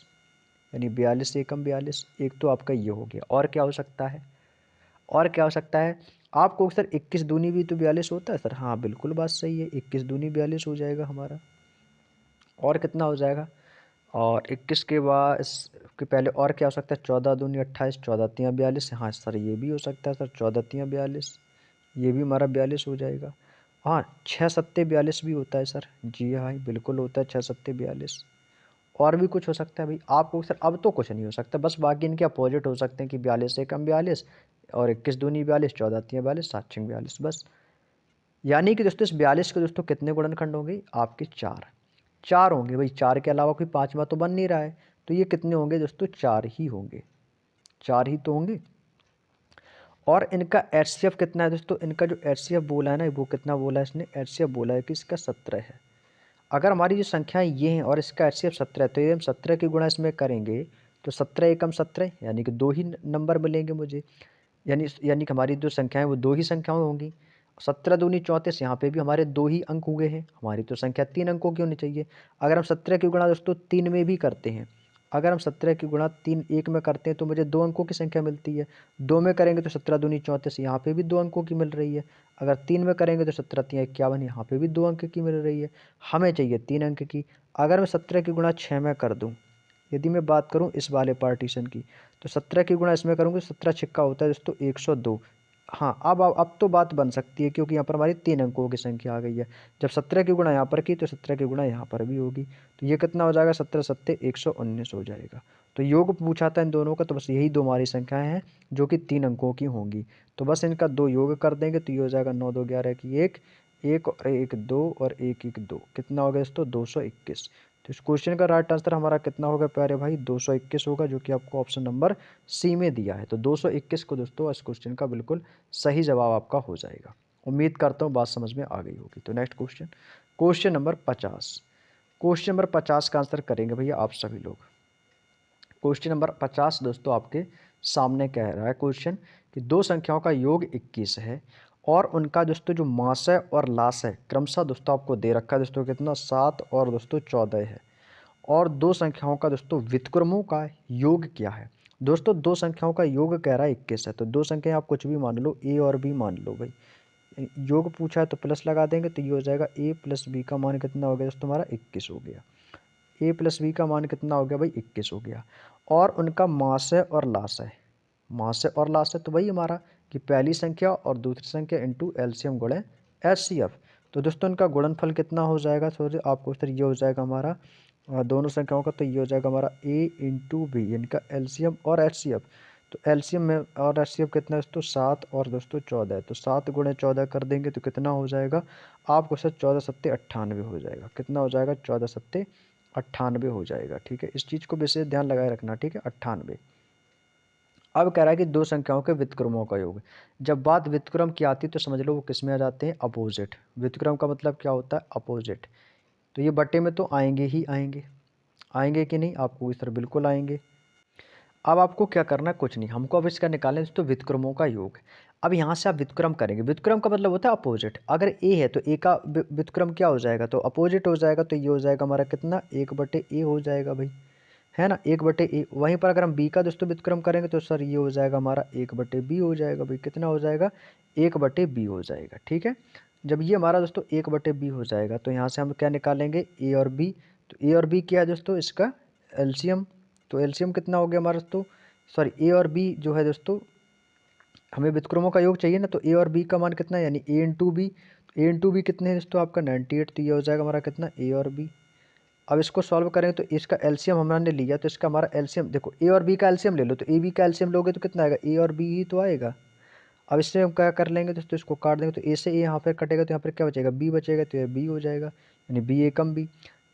यानी 42 एकम 42, एक तो आपका ये हो गया। और क्या हो सकता है, और क्या हो सकता है, आपको सर 21 दूनी भी तो 42 होता है सर, हाँ बिल्कुल बात सही है, 21 दूनी 42 हो जाएगा हमारा। और कितना हो जाएगा, और 21 के बाद इसके पहले और क्या हो सकता है, 14 दूनी 28, 14 तियां 42, हाँ सर ये भी हो सकता है सर 14 तियां 42, ये भी हमारा 42 हो जाएगा। हाँ 6 सत्ते 42 भी होता है सर, जी हाँ बिल्कुल होता है 6 सत्ते 42। और भी कुछ हो सकता है भाई, आपको सर अब तो कुछ नहीं हो सकता, बस बाकी इनके अपोजिट हो सकते हैं कि 42 एकम 42, और 21 दूनी 42, 14 तियां 42, 7 छंग 42 बस। यानी कि दोस्तों इस 42 के दोस्तों कितने गुणनखंड होंगे आपके, 4। 4 होंगे भाई, 4 के अलावा कोई पाँचवा तो बन नहीं रहा है, तो ये कितने होंगे दोस्तों, 4 ही होंगे, 4 ही तो होंगे। और इनका एचसीएफ कितना है दोस्तों, इनका जो एचसीएफ बोला है ना वो कितना बोला है इसने, एचसीएफ बोला है कि इसका 17 है। अगर हमारी जो संख्याएं ये हैं और इसका एचसीएफ 17 है, तो ये हम 17 की गुणा इसमें करेंगे तो 17 एकम 17, यानी कि 2 ही नंबर मिलेंगे मुझे। यानी कि हमारी जो संख्याएं वो 2 ही संख्याएं होंगी। 17 दूनी 34, यहाँ पे भी हमारे 2 ही अंक हुए हैं, हमारी तो संख्या 3 अंकों की होनी चाहिए। अगर हम 17 की गुणा दोस्तों 3 में भी करते हैं अगर हम 17 की गुणा 3 1 में करते हैं तो मुझे 2 अंकों की संख्या मिलती है। 2 में करेंगे तो 17 दूनी 34, यहाँ पे भी 2 अंकों की मिल रही है। अगर 3 में करेंगे तो 17 तियां 51, यहाँ पे भी 2 अंक की मिल रही है। हमें चाहिए 3 अंक की। अगर मैं 17 की गुणा 6 में कर दूँ, यदि मैं बात करूँ इस वाले पार्टीशन की, तो 17 की गुणा इसमें करूँगी, 17 छिक्का होता है दोस्तों 102। हाँ, अब तो बात बन सकती है, क्योंकि यहाँ पर हमारी 3 अंकों की संख्या आ गई है। जब 17 की गुणा यहाँ पर की तो 17 की गुणा यहाँ पर भी होगी। तो ये कितना हो जाएगा, 17 सत्ते 119 हो जाएगा। तो योग पूछा था इन दोनों का, तो बस यही दो हमारी संख्याएं हैं जो कि 3 अंकों की होंगी। तो बस इनका 2 योग कर देंगे तो ये हो जाएगा 9 2 11 की 1, 1 और 1 2 और 1 1 2। कितना हो गया दोस्तों, 221। तो इस क्वेश्चन का राइट आंसर हमारा कितना होगा प्यारे भाई, 221 होगा, जो कि आपको ऑप्शन नंबर सी में दिया है। तो 221 को दोस्तों इस क्वेश्चन का बिल्कुल सही जवाब आपका हो जाएगा। उम्मीद करता हूँ बात समझ में आ गई होगी। तो next question, question number 50। Question number 50 का आंसर करेंगे भैया आप सभी लोग। क्वेश्चन नंबर 50 दोस्तों आपके सामने कह रहा है क्वेश्चन कि दो संख्याओं का योग 21 है और उनका दोस्तों जो मास है और लास है क्रमशः दोस्तों आपको दे रखा है दोस्तों कितना, 7 और दोस्तों 14 है। और दो संख्याओं का दोस्तों व्युत्क्रमों का योग क्या है। दोस्तों दो संख्याओं का योग कह रहा है 21 है, तो दो संख्या आप कुछ भी मान लो, ए और बी मान लो भाई। योग पूछा है तो प्लस लगा देंगे, तो ये हो जाएगा ए प्लस बी का मान कितना हो गया दोस्तों हमारा, 21 हो गया। ए प्लस बी का मान कितना हो गया भाई, 21 हो गया। और उनका मास है और लास है, मास है और लास है तो वही हमारा कि पहली संख्या और दूसरी संख्या इंटू एलसीएम गुणे एचसीएफ। तो दोस्तों इनका गुणनफल कितना हो जाएगा, सॉरी आपको सर ये हो जाएगा हमारा दोनों संख्याओं का, तो ये हो जाएगा हमारा ए इंटू बी, इनका एलसीएम और एचसीएफ। तो एलसीएम में और एचसीएफ कितना है दोस्तों, 7 और दोस्तों 14 है। तो 7 गुणे 14 कर देंगे तो कितना हो जाएगा आपको सर, 14 सत्ते 98 हो जाएगा। कितना हो जाएगा, 14 सत्ते 98 हो जाएगा। ठीक है, इस चीज़ को विशेष ध्यान लगाए रखना। ठीक है, 98। अब कह रहा है कि दो संख्याओं के व्युत्क्रमों का योग। जब बात व्युत्क्रम की आती है तो समझ लो वो किस में आ जाते हैं, अपोजिट। व्युत्क्रम का मतलब क्या होता है, अपोजिट। तो ये बट्टे में तो आएंगे ही आएंगे, आएंगे कि नहीं, आपको इस तरह बिल्कुल आएंगे। अब आपको क्या करना है, कुछ नहीं, हमको अब इसका निकालना है तो व्युत्क्रमों का योग। अब यहाँ से आप व्युत्क्रम करेंगे, व्युत्क्रम का मतलब होता है अपोजिट। अगर ए है तो ए का व्युत्क्रम क्या हो जाएगा, तो अपोजिट हो जाएगा। तो ये हो जाएगा हमारा कितना, 1/a हो जाएगा भाई, है ना, 1/a। वहीं पर अगर हम b का दोस्तों व्युत्क्रम करेंगे तो सर ये हो जाएगा हमारा 1/b हो जाएगा भाई। कितना हो जाएगा, 1/b हो जाएगा। ठीक है, जब ये हमारा दोस्तों 1/b हो जाएगा तो यहाँ से हम क्या निकालेंगे, a और b। तो a और b क्या है दोस्तों, इसका एलसीएम। तो एलसीएम कितना हो गया हमारा दोस्तों, सॉरी a और b जो है दोस्तों, हमें व्युत्क्रमों का योग चाहिए ना, तो a और b का मान कितना है, यानी a into B. a into B कितने है दोस्तों आपका 98। तो ये हो जाएगा हमारा कितना, a और b। अब इसको सॉल्व करेंगे तो इसका एलसीएम हमने लिया, तो इसका हमारा एलसीएम देखो, ए और बी का एलसीएम ले लो, तो ए बी का एलसीएम लोगे तो कितना आएगा, ए और बी ही तो आएगा। अब इससे हम क्या कर लेंगे दोस्तों, इसको काट देंगे, तो ए से ए यहाँ पर कटेगा तो यहाँ पर क्या बचेगा, बी बचेगा, तो ये बी हो जाएगा, यानी बी एकम बी।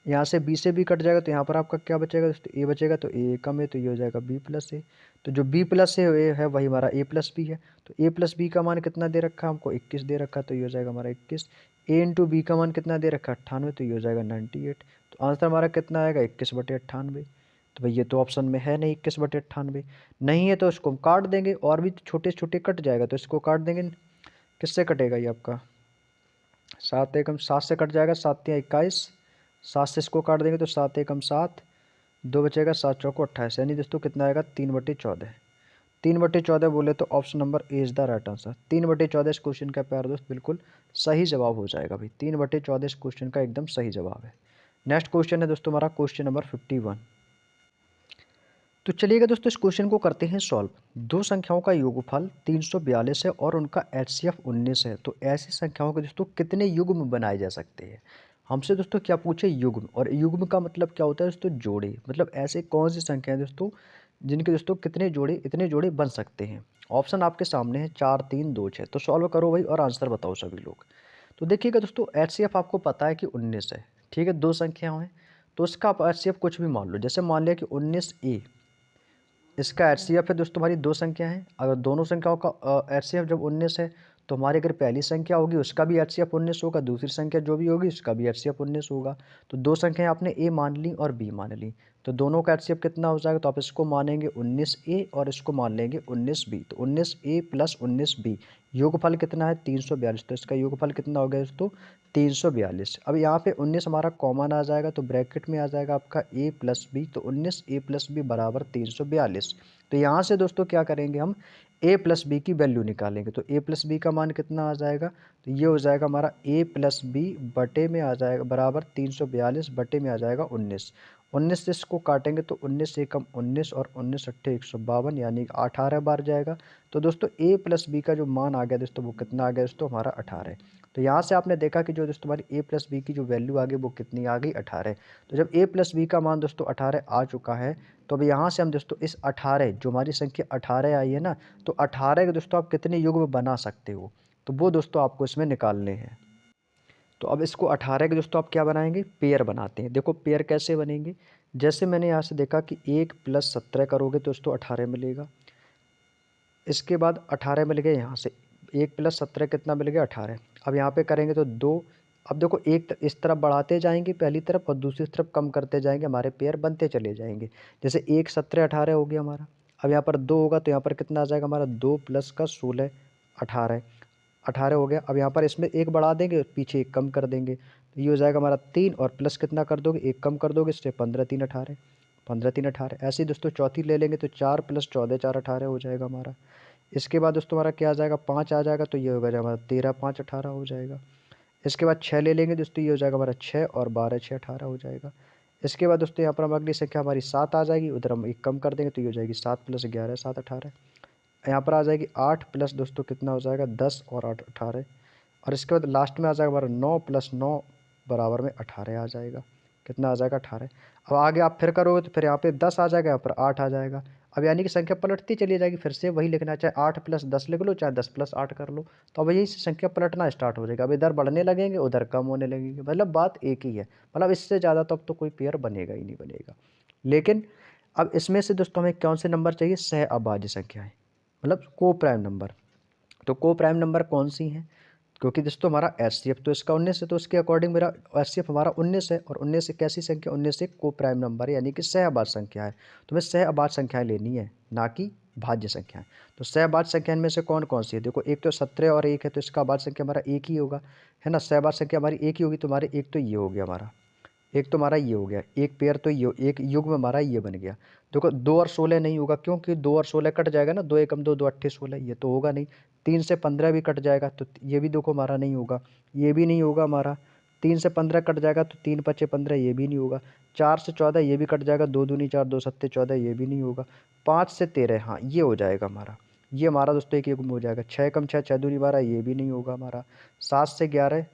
यहाँ से बी से बी कट जाएगा तो यहाँ पर आपका क्या बचेगा दोस्तों, ए बचेगा, तो ए एकम है, तो ये हो जाएगा बी प्लस ए। तो जो बी प्लस ए है वही हमारा ए प्लस बी है। तो ए प्लस बी का मान कितना दे रखा है हमको, 21 दे रखा है, तो ये हो जाएगा हमारा 21। ए इंटू बी का मान कितना दे रखा है, 98, तो ये हो जाएगा 98। तो आंसर हमारा कितना आएगा, 21/98। तो भाई ये तो ऑप्शन में है नहीं 21/98, नहीं है तो इसको हम काट देंगे, और भी छोटे छोटे कट जाएगा तो इसको काट देंगे। किससे कटेगा ये आपका, 7 एकम 7 से कट जाएगा, 7 या 21, 7 से इसको काट देंगे तो 7 एकम 7, 2 बचेगा, 7 चौको 28, यानी दोस्तों कितना आएगा, 3/14। 3/14 बोले तो option number A is the right answer. 3/14 इस क्वेश्चन का प्यार दोस्त बिल्कुल सही जवाब हो जाएगा भाई। 3/14 इस क्वेश्चन का एकदम सही जवाब है। नेक्स्ट क्वेश्चन है दोस्तों हमारा क्वेश्चन नंबर 51। तो चलिएगा दोस्तों इस क्वेश्चन को करते हैं सॉल्व। दो संख्याओं का योगफल 342 है और उनका एचसीएफ 19 है, तो ऐसी संख्याओं के दोस्तों कितने युग्म बनाए जा सकते हैं। हमसे दोस्तों क्या पूछे, युग्म। और युग्म का मतलब क्या होता है दोस्तों, जोड़े। मतलब ऐसे कौन सी संख्या है दोस्तों जिनके दोस्तों कितने जोड़े, इतने जोड़े बन सकते हैं। ऑप्शन आपके सामने है 4 3 2 6। तो सॉल्व करो भाई और आंसर बताओ सभी लोग। तो देखिएगा दोस्तों एचसीएफ आपको पता है कि 19 है। ठीक है, दो संख्याएं हैं तो उसका आप एचसीएफ कुछ भी मान लो। जैसे मान लिया कि 19a, इसका एचसीएफ है दोस्तों हमारी दो संख्या है। अगर दोनों संख्याओं का एचसीएफ जब 19 है तो हमारी अगर पहली संख्या होगी उसका भी HCF 19 होगा, दूसरी संख्या जो भी होगी उसका भी HCF 19 होगा। तो दो संख्याएं आपने A मान ली और B मान ली, तो दोनों का HCF कितना हो जाएगा, तो आप इसको मानेंगे 19A और इसको मान लेंगे 19B। तो 19A प्लस 19B योगफल कितना है 342, तो इसका योगफल कितना हो गया दोस्तों 342। अब यहाँ पे 19 हमारा कॉमन आ जाएगा, तो ब्रैकेट में आ जाएगा आपका A प्लस बी, तो 19A प्लस बी बराबर 342। तो यहाँ से दोस्तों क्या करेंगे हम A प्लस बी की वैल्यू निकालेंगे। तो A प्लस बी का मान कितना आ जाएगा, तो ये हो जाएगा हमारा A प्लस बी बटे में आ जाएगा बराबर 342 बटे में आ जाएगा 19। 19 से इसको काटेंगे तो 19 से कम 19 और 19 अट्ठे 152 यानी 18 बार जाएगा। तो दोस्तों A प्लस बी का जो मान आ गया दोस्तों वो कितना आ गया दोस्तों हमारा 18। तो यहाँ से आपने देखा कि जो दोस्तों हमारी A प्लस बी की जो वैल्यू आ गई वो कितनी आ गई 18। तो जब A प्लस बी का मान दोस्तों 18 आ चुका है, तो अब यहाँ से हम दोस्तों इस 18 जो हमारी संख्या 18 आई है ना, तो 18 के दोस्तों आप कितने युग्म बना सकते हो, तो वो दोस्तों आपको इसमें निकालने हैं। तो अब इसको 18 के दोस्तों आप क्या बनाएंगे, पेयर बनाते हैं। देखो पेयर कैसे बनेंगे, जैसे मैंने यहाँ से देखा कि 1 प्लस 17 करोगे तो दोस्तों 18 मिलेगा। इसके बाद 18 मिल गए, यहाँ से 1 प्लस 17 कितना मिल गया 18। अब यहाँ पे करेंगे तो 2। अब देखो एक इस तरफ बढ़ाते जाएंगे पहली तरफ और दूसरी तरफ कम करते जाएंगे, हमारे पेयर बनते चले जाएंगे। जैसे 1 17 18 हो गया हमारा। अब यहाँ पर 2 होगा तो यहाँ पर कितना आ जाएगा हमारा 2 प्लस का 16 18 18 हो गया। अब यहाँ पर इसमें एक बढ़ा देंगे पीछे एक कम कर देंगे, तो ये हो जाएगा हमारा 3 और प्लस कितना कर दोगे एक कम कर दोगे, इससे 15 3 18 15 3 18। ऐसे ही दोस्तों चौथी ले लेंगे तो 4 प्लस 14 4 18 हो जाएगा हमारा। इसके बाद दोस्तों हमारा क्या आ जाएगा 5 आ जाएगा, तो ये होगा हमारा 13 5 18 हो जाएगा। इसके बाद 6 ले लेंगे दोस्तों, ये हो जाएगा हमारा 6 और 12 6 18 हो जाएगा। इसके बाद दोस्तों यहाँ पर हम अगली संख्या हमारी 7 आ जाएगी, उधर हम एक कम कर देंगे तो ये हो जाएगी 7 प्लस 11 7 18। यहाँ पर आ जाएगी 8 प्लस दोस्तों कितना हो जाएगा 10 और 8 18। और इसके बाद लास्ट में आ जाएगा हमारा 9 प्लस 9 बराबर में 18 आ जाएगा। कितना आ जाएगा 18। अब आगे आप फिर करोगे तो फिर यहाँ पे 10 आ जाएगा, यहाँ पर 8 आ जाएगा। अब यानी कि संख्या पलटती चली जाएगी, फिर से वही लिखना, चाहे 8 प्लस 10 लिख लो चाहे 10 प्लस 8 कर लो, तो अब यही से संख्या पलटना स्टार्ट हो जाएगा। अब इधर बढ़ने लगेंगे उधर कम होने लगेंगे, मतलब बात एक ही है। मतलब इससे ज़्यादा तो अब तो कोई पेयर बनेगा ही नहीं बनेगा। लेकिन अब इसमें से दोस्तों हमें कौन से नंबर चाहिए, सह अभाज्य संख्याएं, मतलब को प्राइम नंबर। तो को प्राइम नंबर कौन सी हैं, क्योंकि दोस्तों हमारा HCF तो इसका 19 है, तो उसके अकॉर्डिंग मेरा HCF हमारा 19 है। और 19 एक कैसी संख्या, 19 एक को प्राइम नंबर है यानी कि सह अभाज्य संख्या है। तो हमें सह अभाज्य संख्याएं लेनी है, ना कि भाज्य संख्याएं। तो सह अभाज्य संख्या में से कौन कौन सी है, देखो एक तो 17 और 1 है, तो इसका अभाज्य संख्या हमारा एक ही होगा, है ना। सह अभाज्य संख्या हमारी एक ही होगी, तो हमारे एक तो ये हो गया हमारा, एक तो हमारा ये हो गया, एक पेयर तो ये एक युग्म हमारा ये बन गया। देखो 2 और 16 नहीं होगा, क्योंकि 2 और 16 कट जाएगा ना, 2 एकम 2 2 अट्ठे 16, ये तो होगा नहीं। 3 से 15 भी कट जाएगा, तो ये भी देखो हमारा नहीं होगा, ये भी नहीं होगा हमारा। 3 से 15 कट जाएगा तो 3 पचे 15, ये भी नहीं होगा। 4 से 14 ये भी कट जाएगा, 2 दूनी 4 2 सत्ते 14, ये भी नहीं होगा। 5 से 13 हाँ ये हो जाएगा हमारा, ये हमारा दोस्तों एक युग्म हो जाएगा। 6 कम 6 6 दूनी 12, ये भी नहीं होगा हमारा। 7 से 11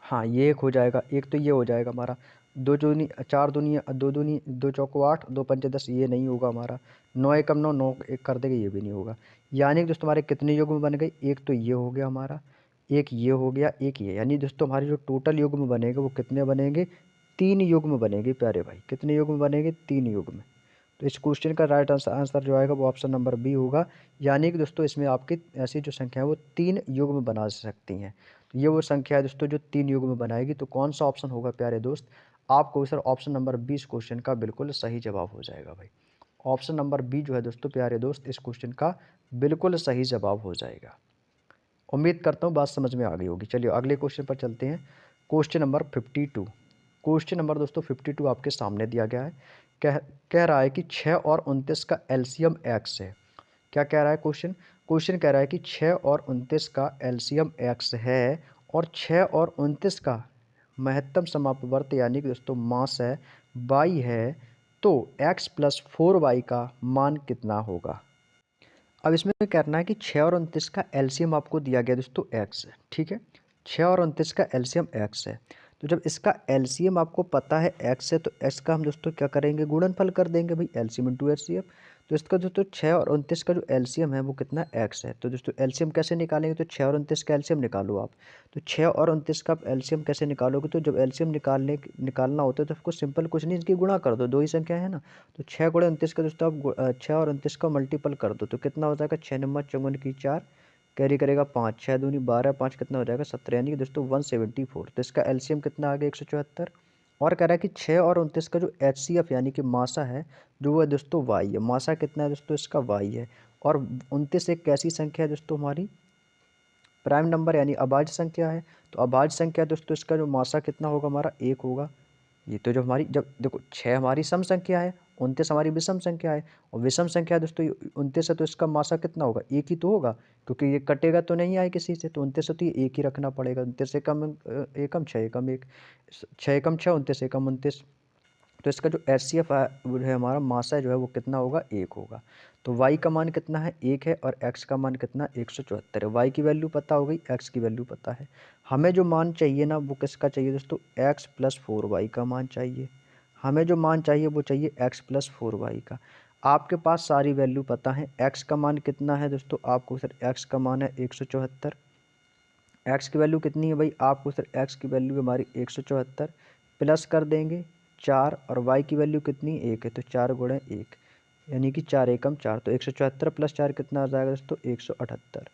हाँ ये एक हो जाएगा, एक तो ये हो जाएगा हमारा। 2 दूनी 4 दूनी 2 दूनी 2 चौको 8 2 पंचे 10, ये नहीं होगा हमारा। 9 एकम 9 9 एक कर देंगे, ये भी नहीं होगा। यानी कि दोस्तों हमारे कितने युग्म बन गए, एक तो ये हो गया हमारा, एक ये हो गया, एक ये, यानी दोस्तों हमारे जो टोटल युग्म बनेंगे वो कितने बनेंगे, 3 युग्म बनेंगे प्यारे भाई। कितने युग्म बनेंगे, 3 युग्म। तो इस क्वेश्चन का राइट आंसर जो आएगा वो ऑप्शन नंबर बी होगा। यानी कि दोस्तों इसमें आपकी ऐसी जो संख्या है वो 3 युग्म बना सकती हैं। तो ये वो संख्या है दोस्तों जो 3 युग्म बनाएगी। तो कौन सा ऑप्शन होगा प्यारे दोस्त, आपको सर ऑप्शन नंबर 20 क्वेश्चन का बिल्कुल सही जवाब हो जाएगा भाई। ऑप्शन नंबर बी जो है दोस्तों प्यारे दोस्त इस क्वेश्चन का बिल्कुल सही जवाब हो जाएगा। उम्मीद करता हूँ बात समझ में आ गई होगी। चलिए अगले क्वेश्चन पर चलते हैं। Question number 52। क्वेश्चन नंबर दोस्तों 52 आपके सामने दिया गया है। कह कह रहा है कि 6 और 29 का एलसीएम x है। क्या कह रहा है क्वेश्चन, क्वेश्चन कह रहा है कि 6 और 29 का एलसीएम x है और 6 और 29 का महत्तम समापवर्त यानी कि दोस्तों मास है y है, तो x प्लस 4y का मान कितना होगा। अब इसमें करना है कि 6 और 29 का एलसीएम आपको दिया गया दोस्तों x है, ठीक है। 6 और 29 का एलसीएम x है, तो जब इसका एलसीएम आपको पता है x है, तो x का हम दोस्तों क्या करेंगे, गुणनफल कर देंगे भाई, एलसीएम इंटू एचसीएफ। तो इसका दोस्तों 6 और 29 का जो एलसीएम है वो कितना x है। तो दोस्तों एलसीएम कैसे निकालेंगे, तो 6 और 29 का एलसीएम निकालो आप। तो 6 और 29 का एलसीएम कैसे निकालोगे, तो जब एलसीएम निकालना होता है तो आपको सिंपल कुछ नहीं, इसकी गुणा कर दो, दो ही संख्या है ना। तो 6 गुणे 29 का दोस्तों आप 6 और 29 का मल्टीपल कर दो, तो कितना हो जाएगा, 6 नंबर 54 की 4 कैरी करेगा 5, 6 दूनी 12, 5 कितना हो जाएगा 17, यानी कि दोस्तों 174। तो इसका एलसीएम कितना आ गया 174। और कह रहा है कि 6 और 29 का जो एचसीएफ यानी कि मासा है जो वो है दोस्तों वाई है। मासा कितना है दोस्तों इसका वाई है। और 29 एक कैसी संख्या है दोस्तों हमारी प्राइम नंबर यानी अभाज्य संख्या है। तो अभाज्य संख्या दोस्तों इसका जो मासा कितना होगा हमारा 1 होगा। ये तो जो हमारी जब देखो 6 हमारी सम संख्या है, 29 हमारी विषम संख्या है। और विषम संख्या दोस्तों 29 है तो इसका मासा कितना होगा 1 ही तो होगा, क्योंकि ये कटेगा तो नहीं आए किसी से। तो 29 है तो ये 1 ही रखना पड़ेगा। 29 एकम एकम 6 एकम 1, 6 एकम 6, 29 एकम 29। तो इसका जो एच सी एफ जो है हमारा मासा जो है वो कितना होगा 1 होगा। तो वाई का मान कितना है 1 है और एक्स का मान कितना 174 है। वाई की वैल्यू पता हो गई, एक्स की वैल्यू पता है। हमें जो मान चाहिए ना वो किसका चाहिए दोस्तों एक्स प्लस 4 वाई का मान चाहिए। हमें जो मान चाहिए वो चाहिए एक्स प्लस 4 वाई का। आपके पास सारी वैल्यू पता है। एक्स का मान कितना है दोस्तों आपको सर एक्स का मान है 174। एक्स की वैल्यू कितनी है भाई आपको सर एक्स की वैल्यू हमारी 174 प्लस कर देंगे 4 और वाई की वैल्यू कितनी 1 है तो 4 गुणे 1 यानी कि 4 एकम 4। तो 174 प्लस 4 कितना आ जाएगा दोस्तों 178।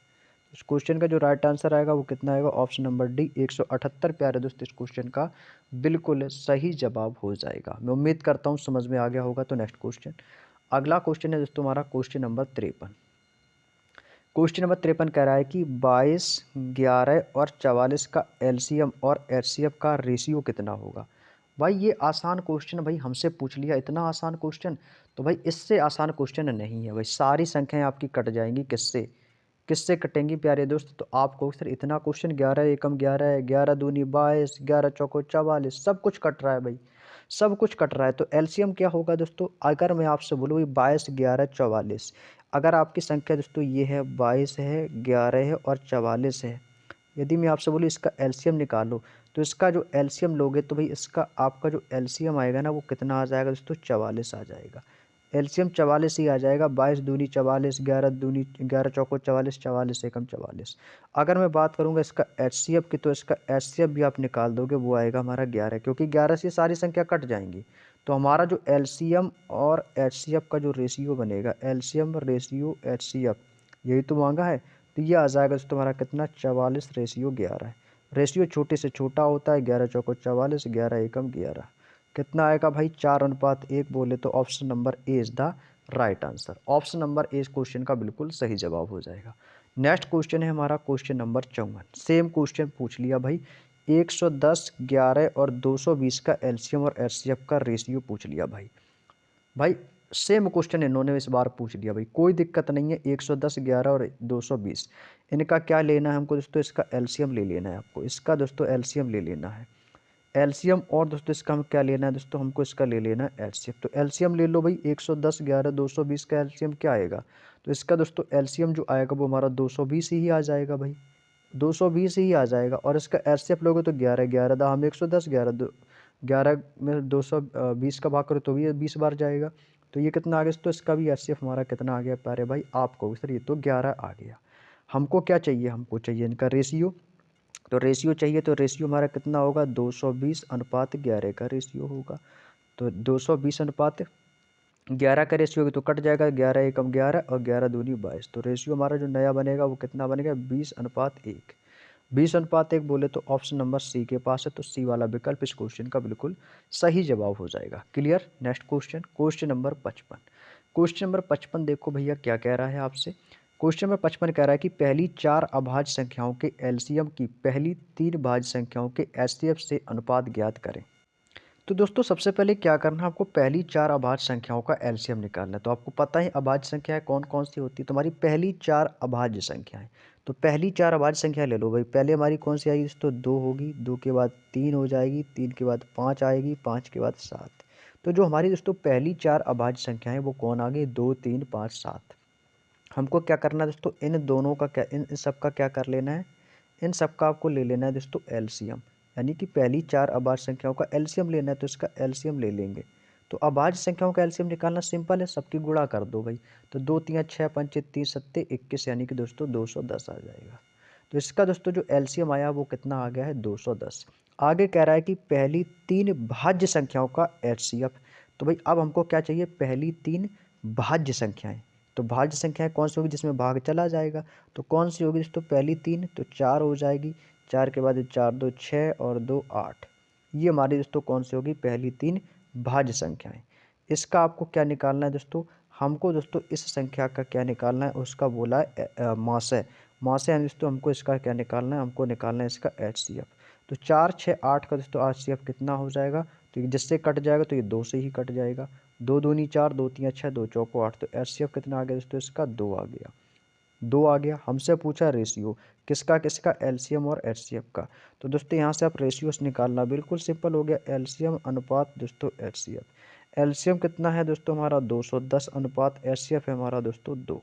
इस क्वेश्चन का जो राइट आंसर आएगा वो कितना आएगा ऑप्शन नंबर डी 178 प्यारे दोस्तों इस क्वेश्चन का बिल्कुल सही जवाब हो जाएगा। मैं उम्मीद करता हूँ समझ में आ गया होगा। तो नेक्स्ट क्वेश्चन, अगला क्वेश्चन है दोस्तों हमारा क्वेश्चन नंबर 53। क्वेश्चन नंबर 53 कह रहा है कि 22, 11 और 44 का एलसीएम और एचसीएफ का रेशियो कितना होगा। भाई ये आसान क्वेश्चन भाई हमसे पूछ लिया, इतना आसान क्वेश्चन। तो भाई इससे आसान क्वेश्चन नहीं है भाई। सारी संख्याएं आपकी कट जाएंगी। किससे किससे कटेंगी प्यारे दोस्त। तो आपको सर इतना क्वेश्चन 11 एकम 11 है, 11 दूनी 22, 11 चौको 44, सब कुछ कट रहा है भाई, सब कुछ कट रहा है। तो एलसीएम क्या होगा दोस्तों अगर मैं आपसे बोलूँ 22, 11, 44। अगर आपकी संख्या दोस्तों ये है 22 है, 11 है और 44 है, यदि मैं आपसे बोलूँ इसका एलसीएम निकालो तो इसका जो एलसीएम लोगे तो भाई इसका आपका जो एलसीएम आएगा ना वो कितना आ जाएगा दोस्तों 44 आ जाएगा। एलसीएम 44 ही आ जाएगा। 22 दूनी 44, 11 दूनी 11 चौको 44, 44 एकम 44। अगर मैं बात करूंगा इसका एचसीएफ की तो इसका एचसीएफ भी आप निकाल दोगे वो आएगा हमारा 11, क्योंकि 11 से सारी संख्या कट जाएंगी। तो हमारा जो एलसीएम और एचसीएफ का जो रेशियो बनेगा एलसीएम रेशियो एचसीएफ यही तो मांगा है। तो ये आ जाएगा दोस्तों तुम्हारा कितना 44 रेशियो 11 है। रेशियो छोटे से छोटा होता है। 11 चौको 44, 11 एकम 11 कितना आएगा भाई 4:1 बोले तो option number A is the right answer. Option number A इस क्वेश्चन का बिल्कुल सही जवाब हो जाएगा। नेक्स्ट क्वेश्चन है हमारा क्वेश्चन नंबर 54। सेम क्वेश्चन पूछ लिया भाई। 110, 11 और 220 का एलसीएम और एचसीएफ का रेशियो पूछ लिया भाई। भाई सेम क्वेश्चन इन्होंने इस बार पूछ लिया भाई, कोई दिक्कत नहीं है। 110, 11 और 220 इनका क्या लेना है हमको दोस्तों इसका एलसीएम ले लेना है आपको। इसका दोस्तों एलसीएम ले लेना है एलसीएम। और दोस्तों इसका हम क्या लेना है दोस्तों हमको इसका ले लेना है एलसीएम। तो एलसीएम ले लो भाई। 110, 11, 220 का एलसीएम क्या आएगा। तो इसका दोस्तों एलसीएम जो आएगा वो हमारा 220 ही आ जाएगा भाई, 220 ही आ जाएगा। और इसका एचसीएफ लोगे तो 11, 11 दा हम 110, 11 11 में 220 का भाग करो तो भी 20 बार जाएगा। तो ये कितना आ गया तो इसका भी एचसीएफ हमारा कितना आ गया प्यारे भाई आपको सर ये तो 11 आ गया। हमको क्या चाहिए हमको चाहिए इनका रेशियो। तो रेशियो चाहिए तो रेशियो हमारा कितना होगा 220:11 का रेशियो होगा। तो 220:11 का रेशियो होगा तो कट जाएगा 11 एकम 11 और 11 दूनी 22। तो रेशियो हमारा जो नया बनेगा वो कितना बनेगा 20:1। 20:1 बोले तो ऑप्शन नंबर सी के पास है। तो सी वाला विकल्प इस क्वेश्चन का बिल्कुल सही जवाब हो जाएगा। Clear. Next question question number 55। Question number 55 देखो भैया क्या कह रहा है आपसे। क्वेश्चन नंबर 55 कह रहा है कि पहली 4 अभाज्य संख्याओं के एलसीएम की पहली 3 भाज्य संख्याओं के एचसीएफ से अनुपात ज्ञात करें। तो दोस्तों सबसे पहले क्या करना है आपको पहली 4 अभाज्य संख्याओं का एलसीएम निकालना है। तो आपको पता है अभाज्य संख्याएं कौन कौन सी होती है। तो हमारी पहली 4 अभाज्य संख्याएं, तो पहली 4 अभाज्य संख्या ले लो भाई। पहले हमारी कौन सी आएगी दोस्तों 2 होगी, 2 के बाद 3 हो जाएगी, 3 के बाद 5 आएगी, 5 के बाद 7। तो जो हमारी दोस्तों पहली 4 अभाज्य संख्याएं वो कौन आ गई 2, 3, 5, 7। हमको क्या करना है दोस्तों इन दोनों का क्या इन सब का क्या कर लेना है, इन सब का आपको ले लेना है दोस्तों एलसीएम। यानी कि पहली 4 अभाज्य संख्याओं का एलसीएम लेना है तो इसका एलसीएम ले लेंगे। तो अभाज्य संख्याओं का एलसीएम निकालना सिंपल है, सबकी गुणा कर दो भाई। तो 2 3 6 5 3 7 21 यानी कि दोस्तों 210 आ जाएगा। तो इसका दोस्तों जो एलसीएम आया वो कितना आ गया है 210। आगे कह रहा है कि पहली 3 भाज्य संख्याओं का एचसीएफ। तो भाई अब हमको क्या चाहिए पहली 3 भाज्य संख्याएं। तो भाज्य संख्याएं कौन सी होगी जिसमें भाग चला जाएगा, तो कौन सी होगी दोस्तों, पहली 3, तो 4 हो जाएगी, 4 के बाद 4 2 6 और 2 8। ये हमारी दोस्तों कौन सी होगी, पहली 3 भाज्य संख्याएं। इसका आपको क्या निकालना है दोस्तों, हमको दोस्तों इस संख्या का क्या निकालना है, उसका बोला है मासे। मासे यानी दोस्तों हमको इसका क्या निकालना है, हमको निकालना है इसका HCF। तो 4 6 8 का दोस्तों HCF कितना हो जाएगा, तो जिससे कट जाएगा तो ये 2 से ही कट जाएगा, 2 दूनी 4, 2 3 6, 2 चौको 8, तो HCF कितना आ गया दोस्तों, इसका 2 आ गया। 2 आ गया। हमसे पूछा रेशियो किसका किसका, LCM और HCF का। तो दोस्तों यहाँ से आप रेशियोस निकालना, बिल्कुल सिंपल हो गया, LCM अनुपात दोस्तों HCF। LCM कितना है दोस्तों हमारा 210 अनुपात HCF है हमारा दोस्तों 2।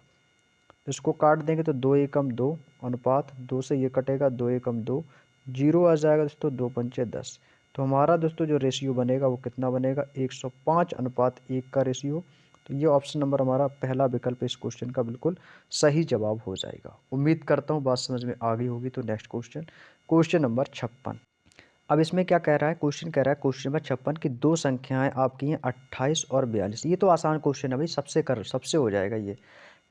इसको काट देंगे तो 2 एकम 2 अनुपात 2 से ये कटेगा, 2 एकम 2, जीरो आ जाएगा दोस्तों, 2 पंचे 10। तो हमारा दोस्तों जो रेशियो बनेगा वो कितना बनेगा, 105 अनुपात 1 का रेशियो। तो ये ऑप्शन नंबर हमारा पहला विकल्प इस क्वेश्चन का बिल्कुल सही जवाब हो जाएगा। उम्मीद करता हूँ बात समझ में आ गई होगी। तो नेक्स्ट क्वेश्चन, क्वेश्चन नंबर 56। अब इसमें क्या कह रहा है, क्वेश्चन कह रहा है क्वेश्चन नंबर 56 की दो संख्याएं आपकी हैं 28 और 42। ये तो आसान क्वेश्चन है भाई, सबसे हो जाएगा ये।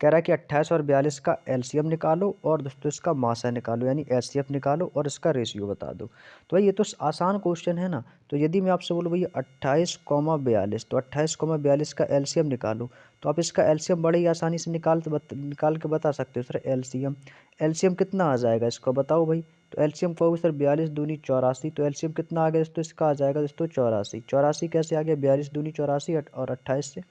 कह रहा है कि 28 और 42 का LCM निकालो और दोस्तों इसका मासा निकालो, यानी HCF निकालो और इसका रेशियो बता दो। तो भाई ये तो आसान क्वेश्चन है ना। तो यदि मैं आपसे बोलूँ भैया 28,42, तो 28,42 का LCM निकालो, तो आप इसका LCM बड़े ही आसानी से निकाल के बता सकते हो सर। LCM कितना आ जाएगा इसको बताओ भाई। तो LCM कहोगे सर 42 दूनी 84, तो LCM कितना आ गया दोस्तों, इसका आ जाएगा दोस्तों 84। 84 कैसे आ गया, 42 दूनी 84 और 28 से,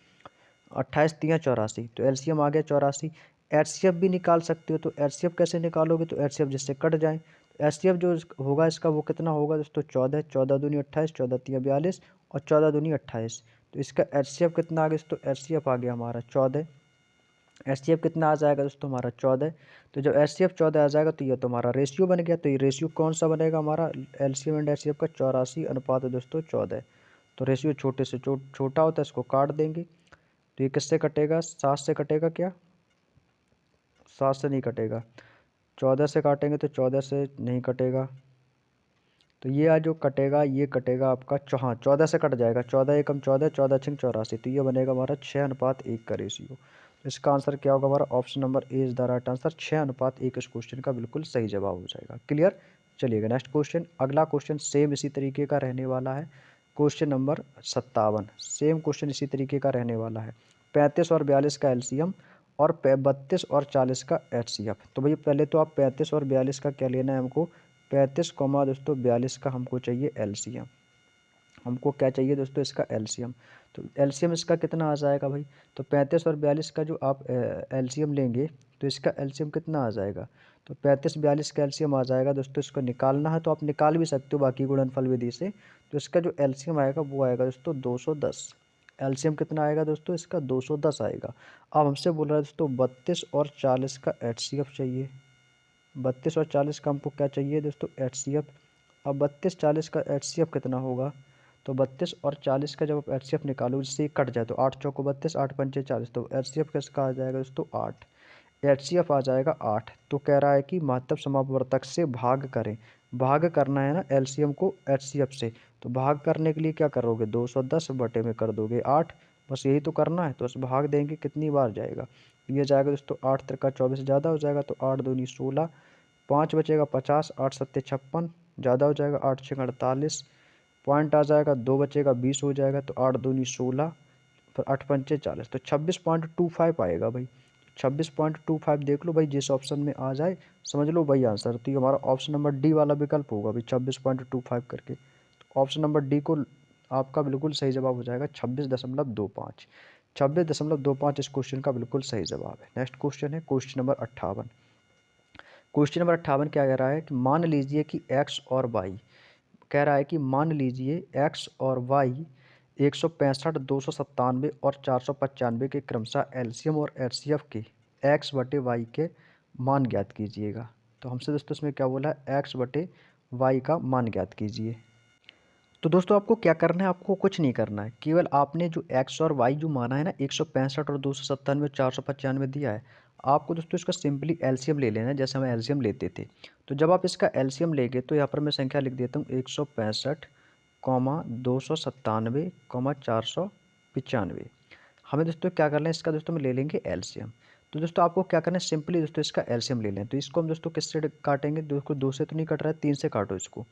28 तिया 84, तो LCM आ गया 84। HCF भी निकाल सकते हो, तो HCF कैसे निकालोगे, तो HCF जिससे कट जाए, तो HCF जो होगा इसका वो कितना होगा दोस्तों 14, 14 दूनी 28, 14 तिया 42 और 14 दूनी 28। तो इसका HCF कितना आ गया दोस्तों, HCF आ गया हमारा 14। HCF कितना आ जाएगा दोस्तों हमारा 14। तो जब HCF 14 आ जाएगा तो ये तो हमारा रेशियो बन गया। तो ये रेशियो कौन सा बनेगा हमारा, LCM एंड HCF का 84 अनुपात दोस्तों 14। तो रेशियो छोटे से छोटा होता है, इसको काट देंगे। तो ये किससे कटेगा, 7 से कटेगा क्या, 7 से नहीं कटेगा। 14 से काटेंगे तो 14 से नहीं कटेगा। तो ये आज जो कटेगा ये कटेगा आपका, हाँ 14 से कट जाएगा, 14 एकम 14, 14 छिंग 84, तो ये बनेगा हमारा 6 अनुपात 1 का रेशियो। तो इसका आंसर क्या होगा हमारा, option number A is the right answer, 6 अनुपात 1 इस क्वेश्चन का बिल्कुल सही जवाब हो जाएगा। क्लियर। चलिएगा नेक्स्ट क्वेश्चन, अगला क्वेश्चन सेम इसी तरीके का रहने वाला है। क्वेश्चन नंबर 57, सेम क्वेश्चन इसी तरीके का रहने वाला है। 35 और 42 का LCM और 32 और 40 का HCF। तो भैया पहले तो आप 35 और 42 का क्या लेना है हमको, 35 कॉमा दोस्तों 42 का हमको चाहिए LCM। हमको क्या चाहिए दोस्तों, इसका LCM। तो LCM इसका कितना आ जाएगा भाई, तो 35 और 42 का जो आप LCM लेंगे तो इसका LCM कितना आ जाएगा, तो 35 42 का LCM आ जाएगा दोस्तों। इसको निकालना है तो आप निकाल भी सकते हो बाकी गुणनफल विधि से। तो इसका जो LCM आएगा वो आएगा दोस्तों 210। LCM कितना आएगा दोस्तों, इसका 210 आएगा। अब हमसे बोल रहा है दोस्तों 32 और 40 का HCF चाहिए। 32 और 40 का हमको क्या चाहिए दोस्तों, HCF। अब 32 40 का HCF कितना होगा, तो 32 और 40 का जब आप HCF निकालो जिससे ये कट जाए, तो 8 चौको 32, 8 पंचे 40, तो HCF किसका आ जाएगा दोस्तों 8। HCF आ जाएगा 8। तो कह रहा है कि महत्तम समापवर्तक से भाग करें। भाग करना है ना LCM को HCF से, तो भाग करने के लिए क्या करोगे, 210 बटे में कर दोगे 8, बस यही तो करना है। तो बस भाग देंगे, कितनी बार जाएगा, ये जाएगा दोस्तों 8 त्रिका 24 ज़्यादा हो जाएगा, तो 8 दूनी 16, 5 बचेगा 50, 8 सत्ते 56 ज़्यादा हो जाएगा, 8 छः 48, पॉइंट आ जाएगा, 2 बचेगा 20 हो जाएगा, तो 8 दूनी 16, फिर 8 पंचे 40, तो 26.25 आएगा भाई। 26.25 देख लो भाई, जिस ऑप्शन में आ जाए समझ लो भाई आंसर। तो ये हमारा ऑप्शन नंबर डी वाला विकल्प होगा भाई, 26.25 करके। तो ऑप्शन नंबर डी को आपका बिल्कुल सही जवाब हो जाएगा 26.25। 26.25 इस क्वेश्चन का बिल्कुल सही जवाब है। नेक्स्ट क्वेश्चन है क्वेश्चन नंबर 58। क्वेश्चन नंबर 58 क्या कह रहा है कि मान लीजिए कि x और y, कह रहा है कि मान लीजिए x और y 165, 297 और 495 के क्रमशः LCM और HCF के x बटे y के मान ज्ञात कीजिएगा। तो हमसे दोस्तों इसमें क्या बोला है, x बटे y का मान ज्ञात कीजिए। तो दोस्तों आपको क्या करना है, आपको कुछ नहीं करना है, केवल आपने जो x और y जो माना है ना 165 और 297 495 दिया है, आपको दोस्तों इसका सिंपली LCM ले लेना है जैसे हम LCM लेते थे। तो जब आप इसका LCM लेंगे तो यहाँ पर मैं संख्या लिख देता हूँ 165, 297, 495। हमें दोस्तों क्या करना है, इसका दोस्तों हम ले लेंगे एलसीएम। तो दोस्तों आपको क्या करना है, सिंपली दोस्तों इसका एलसीएम ले लें। तो इसको हम दोस्तों किससे काटेंगे, देखो 2 से तो नहीं कट रहा है, 3 से काटो इसको।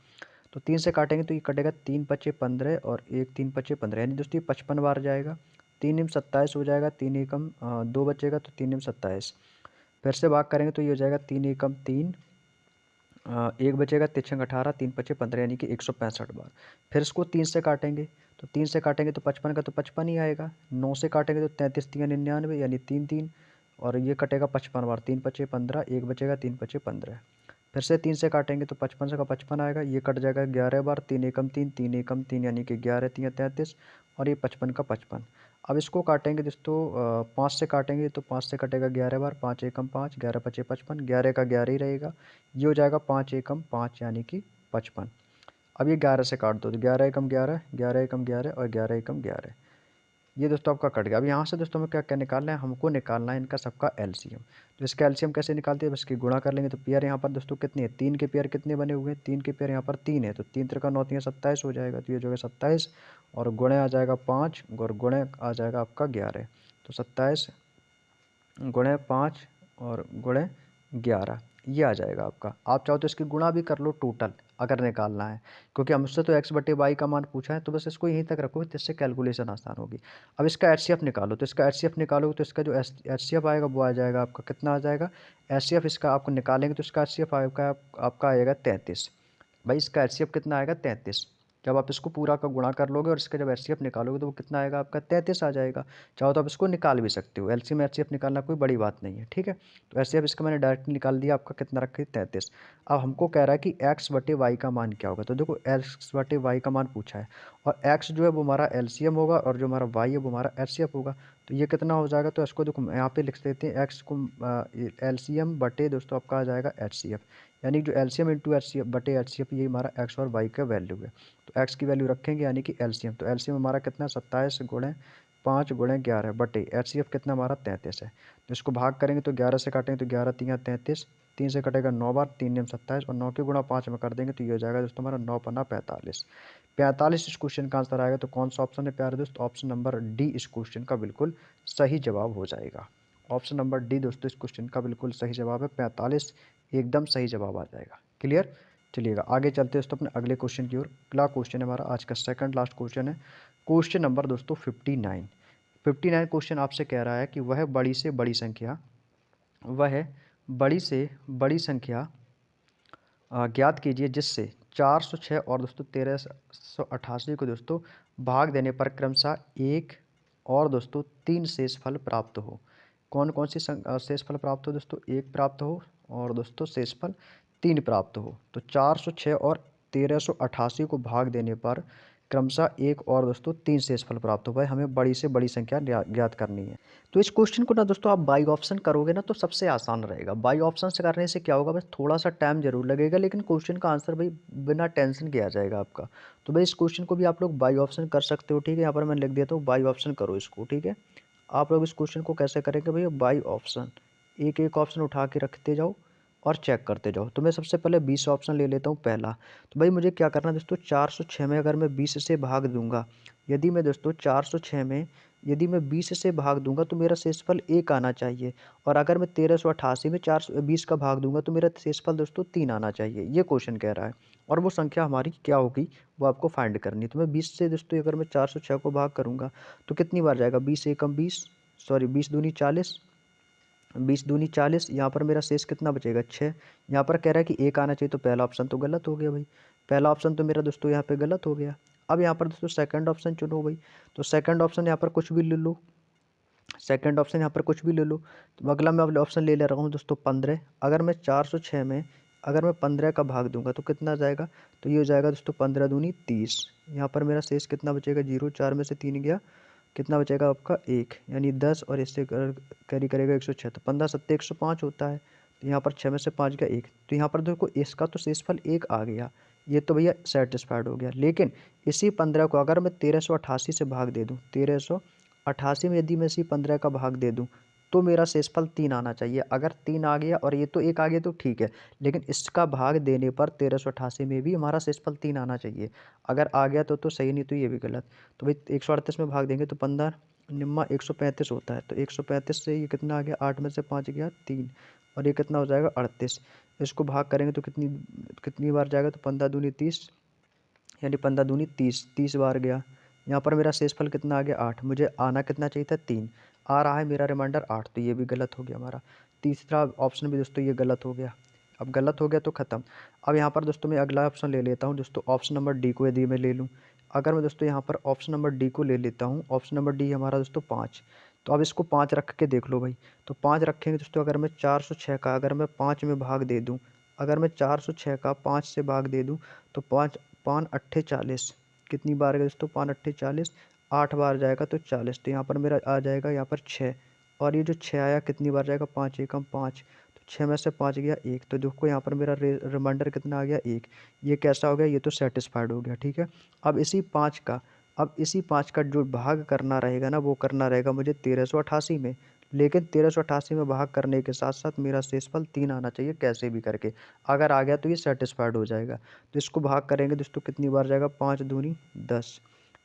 तो 3 से काटेंगे तो ये कटेगा 3 पचे 15 और 1 3 पचे 15, यानी दोस्तों ये 55 बार जाएगा। 3 दूनी 27 हो जाएगा, 3 एकम 2 बचेगा तो 3 दूनी 27। फिर से भाग करेंगे तो ये हो जाएगा 3 एकम 3, 1 बचेगा, 3 छंग 18, 3 पचे 15, यानी कि 165 बार। फिर इसको 3 से काटेंगे, तो 3 से काटेंगे तो 55 का तो 55 ही आएगा। 9 से काटेंगे तो 33 तियां 99, यानी 3 3, और ये कटेगा 55 बार, 3 पचे 15, 1 बचेगा, 3 पचे 15। फिर से 3 से काटेंगे तो 55 से का 55 आएगा, ये कट जाएगा 11 बार, 3 एकम 3, 3 एकम 3, यानी कि 11 तियां 33, और ये 55 का 55। अब इसको काटेंगे दोस्तों 5 से काटेंगे तो 5 से कटेगा 11 बार, 5 एकम 5, 11 पचे 55, 11 का 11 ही रहेगा। ये हो जाएगा 5 एकम 5, यानी कि 55। अब ये 11 से काट दो तो 11 एकम 11, 11 एकम 11 और 11 एकम 11। ये दोस्तों आपका कट गया। अब यहाँ से दोस्तों हमें क्या क्या निकालना है, हमको निकालना है इनका सबका एलसीएम। तो इसका एलसीएम कैसे निकालते हैं, बस इसकी गुणा कर लेंगे। तो पेयर यहाँ पर दोस्तों कितने हैं, 3 के पेयर कितने बने हुए हैं, 3 के पेयर यहाँ पर 3 है, तो 3 त्रिका 9 तियां 27 हो जाएगा। तो ये जो है 27, और गुणे आ जाएगा 5, और गुणे आ जाएगा आपका 11। तो 27 गुणे 5 और गुणे 11, ये आ जाएगा आपका। आप चाहो तो इसकी गुणा भी कर लो टोटल, अगर निकालना है, क्योंकि हमसे तो एक्स बटे वाई का मान पूछा है, तो बस इसको यहीं तक रखो, जिससे कैलकुलेशन आसान होगी। अब इसका एचसीएफ निकालो, तो इसका एचसीएफ निकालोगे तो इसका जो एचसीएफ आएगा वो आ जाएगा आपका, कितना आ जाएगा एचसीएफ इसका, आपको निकालेंगे तो इसका एचसीएफ आपका आएगा 33। भाई इसका एचसीएफ कितना आएगा 33। जब आप इसको पूरा का गुणा कर लोगे और इसका जब एचसीएफ निकालोगे तो वो कितना आएगा आपका 33 आ जाएगा। चाहो तो आप इसको निकाल भी सकते हो, एलसीएम एचसीएफ निकालना कोई बड़ी बात नहीं है, ठीक है। तो एचसीएफ इसका मैंने डायरेक्ट निकाल दिया, आपका कितना रखे 33। अब हमको कह रहा है कि एक्स बटे वाई का मान क्या होगा, तो देखो एक्स बटे वाई का मान पूछा है, और एक्स जो है वो हमारा एलसीएम होगा, और जो हमारा वाई है वो हमारा एचसीएफ होगा। तो ये कितना हो जाएगा, तो इसको देखो यहाँ पे लिख देते हैं, एक्स को एलसीएम बटे दोस्तों आपका आ जाएगा एचसीएफ, यानी जो एलसीएम इंटू एचसीएफ बटे एचसीएफ, ये हमारा एक्स और वाई का वैल्यू है। तो एक्स की वैल्यू रखेंगे, यानी कि एलसीएम, तो एलसीएम हमारा कितना 27 गुणे 5 गुणे 11 बटे एचसीएफ कितना हमारा 33 है। तो इसको भाग करेंगे तो 11 से काटेंगे तो 11 तियां 33, 3 से कटेगा 9 बार, 3 नियम 27, और 9 के गुणा 5 में कर देंगे तो ये हो जाएगा दोस्तों हमारा 9 पन्ना 45। 45 इस क्वेश्चन का आंसर आएगा। तो कौन सा ऑप्शन है प्यारे दोस्त, ऑप्शन नंबर डी इस क्वेश्चन का बिल्कुल सही जवाब हो जाएगा। ऑप्शन नंबर डी दोस्तों इस क्वेश्चन का बिल्कुल सही जवाब है, 45 एकदम सही जवाब आ जाएगा। क्लियर। चलिएगा आगे चलते हैं दोस्तों अपने अगले क्वेश्चन की ओर। अगला क्वेश्चन है हमारा आज का सेकंड लास्ट क्वेश्चन है, क्वेश्चन नंबर दोस्तों 59। 59 क्वेश्चन आपसे कह रहा है कि वह बड़ी से बड़ी संख्या, वह बड़ी से बड़ी संख्या ज्ञात कीजिए जिससे 406 और दोस्तों 1388 को दोस्तों भाग देने पर क्रमशः 1 और दोस्तों 3 शेष फल प्राप्त हो। कौन कौन सी शेष फल प्राप्त हो दोस्तों, 1 प्राप्त हो और दोस्तों शेष फल 3 प्राप्त हो। तो 406 और 1388 को भाग देने पर क्रमशः 1 और दोस्तों 3 शेष फल प्राप्त हो। भाई हमें बड़ी से बड़ी संख्या ज्ञात करनी है। तो इस क्वेश्चन को ना दोस्तों आप बाई ऑप्शन करोगे ना तो सबसे आसान रहेगा। बाई ऑप्शन से करने से क्या होगा, बस थोड़ा सा टाइम जरूर लगेगा, लेकिन क्वेश्चन का आंसर भाई बिना टेंशन के आ जाएगा आपका। तो भाई इस क्वेश्चन को भी आप लोग बाई ऑप्शन कर सकते हो, ठीक है। यहाँ पर मैं लिख देता हूँ बाई ऑप्शन करो इसको, ठीक है। आप लोग इस क्वेश्चन को कैसे करेंगे भैया, बाई ऑप्शन, एक एक ऑप्शन उठा के रखते जाओ और चेक करते जाओ। तो मैं सबसे पहले 20 ऑप्शन ले लेता हूँ पहला। तो भाई मुझे क्या करना है दोस्तों, 406 में अगर मैं 20 से भाग दूंगा, यदि मैं दोस्तों 406 में यदि मैं 20 से भाग दूंगा तो मेरा शेषफल 1 आना चाहिए। और अगर मैं 1388 में 420 का भाग दूंगा तो मेरा शेषफल दोस्तों 3 आना चाहिए, ये क्वेश्चन कह रहा है। और वो संख्या हमारी क्या होगी वो आपको फाइंड करनी है। तो मैं 20 से दोस्तों अगर मैं 406 को भाग करूंगा तो कितनी बार जाएगा, 20 एकम 20, सॉरी 20 दूनी 40, 20 दूनी 40, यहाँ पर मेरा शेष कितना बचेगा 6। यहाँ पर कह रहा है कि 1 आना चाहिए, तो पहला ऑप्शन तो गलत हो गया भाई, पहला ऑप्शन तो मेरा दोस्तों यहाँ पे गलत हो गया। अब यहाँ पर दोस्तों सेकंड ऑप्शन चुनो भाई। तो सेकंड ऑप्शन यहाँ पर कुछ भी ले लो, सेकंड ऑप्शन यहाँ पर कुछ भी ले लो। तो अगला मैं ऑप्शन ले रहा हूँ दोस्तों 15। अगर मैं 406 में अगर मैं 15 का भाग दूंगा तो कितना जाएगा, तो ये हो जाएगा दोस्तों 15 दूनी 30। यहाँ पर मेरा शेष कितना बचेगा, 0, 4 में से 3 गया, कितना बचेगा आपका 1, यानी 10, और इससे कैरी करेगा 106, तो 15 सत्ते 105 होता है। तो यहाँ पर 6 में से 5 गया 1, तो यहाँ पर देखो इसका तो शेषफल 1 आ गया, ये तो भैया सेटिस्फाइड हो गया। लेकिन इसी 15 को अगर मैं 1388 से भाग दे दूँ, 1388 में यदि मैं इसी 15 का भाग दे दूँ तो मेरा शेषफल 3 आना चाहिए। अगर 3 आ गया और ये तो 1 आ गया तो ठीक है, लेकिन इसका भाग देने पर 1388 में भी हमारा शेषफल 3 आना चाहिए। अगर आ गया तो सही, नहीं तो ये भी गलत। तो भाई 138 में भाग देंगे तो 15, निम्मा 135 होता है, तो 135 से ये कितना आ गया, 8 में से 5 गया 3, और ये कितना हो जाएगा 38। इसको भाग करेंगे तो कितनी कितनी बार जाएगा, तो 15 दूनी 30, यानी 15 दूनी 30, 30 बार गया। यहाँ पर मेरा शेषफल कितना आ गया 8, मुझे आना कितना चाहिए था 3, आ रहा है मेरा रिमाइंडर 8, तो ये भी गलत हो गया हमारा। तीसरा ऑप्शन भी दोस्तों ये गलत हो गया। अब गलत हो गया तो ख़त्म। अब यहाँ पर दोस्तों मैं अगला ऑप्शन ले लेता हूँ दोस्तों, ऑप्शन नंबर डी को यदि मैं ले लूँ, अगर मैं दोस्तों यहाँ पर ऑप्शन नंबर डी को ले लेता हूँ, ऑप्शन नंबर डी हमारा दोस्तों 5। तो अब इसको 5 रख के देख लो भाई, तो 5 रखेंगे दोस्तों, अगर मैं 406 का अगर मैं 5 में भाग दे दूँ, अगर मैं 406 का 5 से भाग दे दूँ, तो 5 पान अट्ठे 40, कितनी बार गया दोस्तों, पान अट्ठे 40, 8 बार जाएगा तो 40, तो यहाँ पर मेरा आ जाएगा यहाँ पर 6, और ये जो 6 आया कितनी बार जाएगा, 5 एकम 5, तो 6 में से 5 गया 1, तो देखो यहाँ पर मेरा रिमाइंडर कितना आ गया 1। ये कैसा हो गया, ये तो सेटिस्फाइड हो गया, ठीक है। अब इसी 5 का जो भाग करना रहेगा ना, वो करना रहेगा मुझे 1388 में, लेकिन 1388 में भाग करने के साथ साथ मेरा शेषफल 3 आना चाहिए कैसे भी करके, अगर आ गया तो ये सेटिस्फाइड हो जाएगा। तो इसको भाग करेंगे दोस्तों, कितनी बार जाएगा, 5 दूनी 10,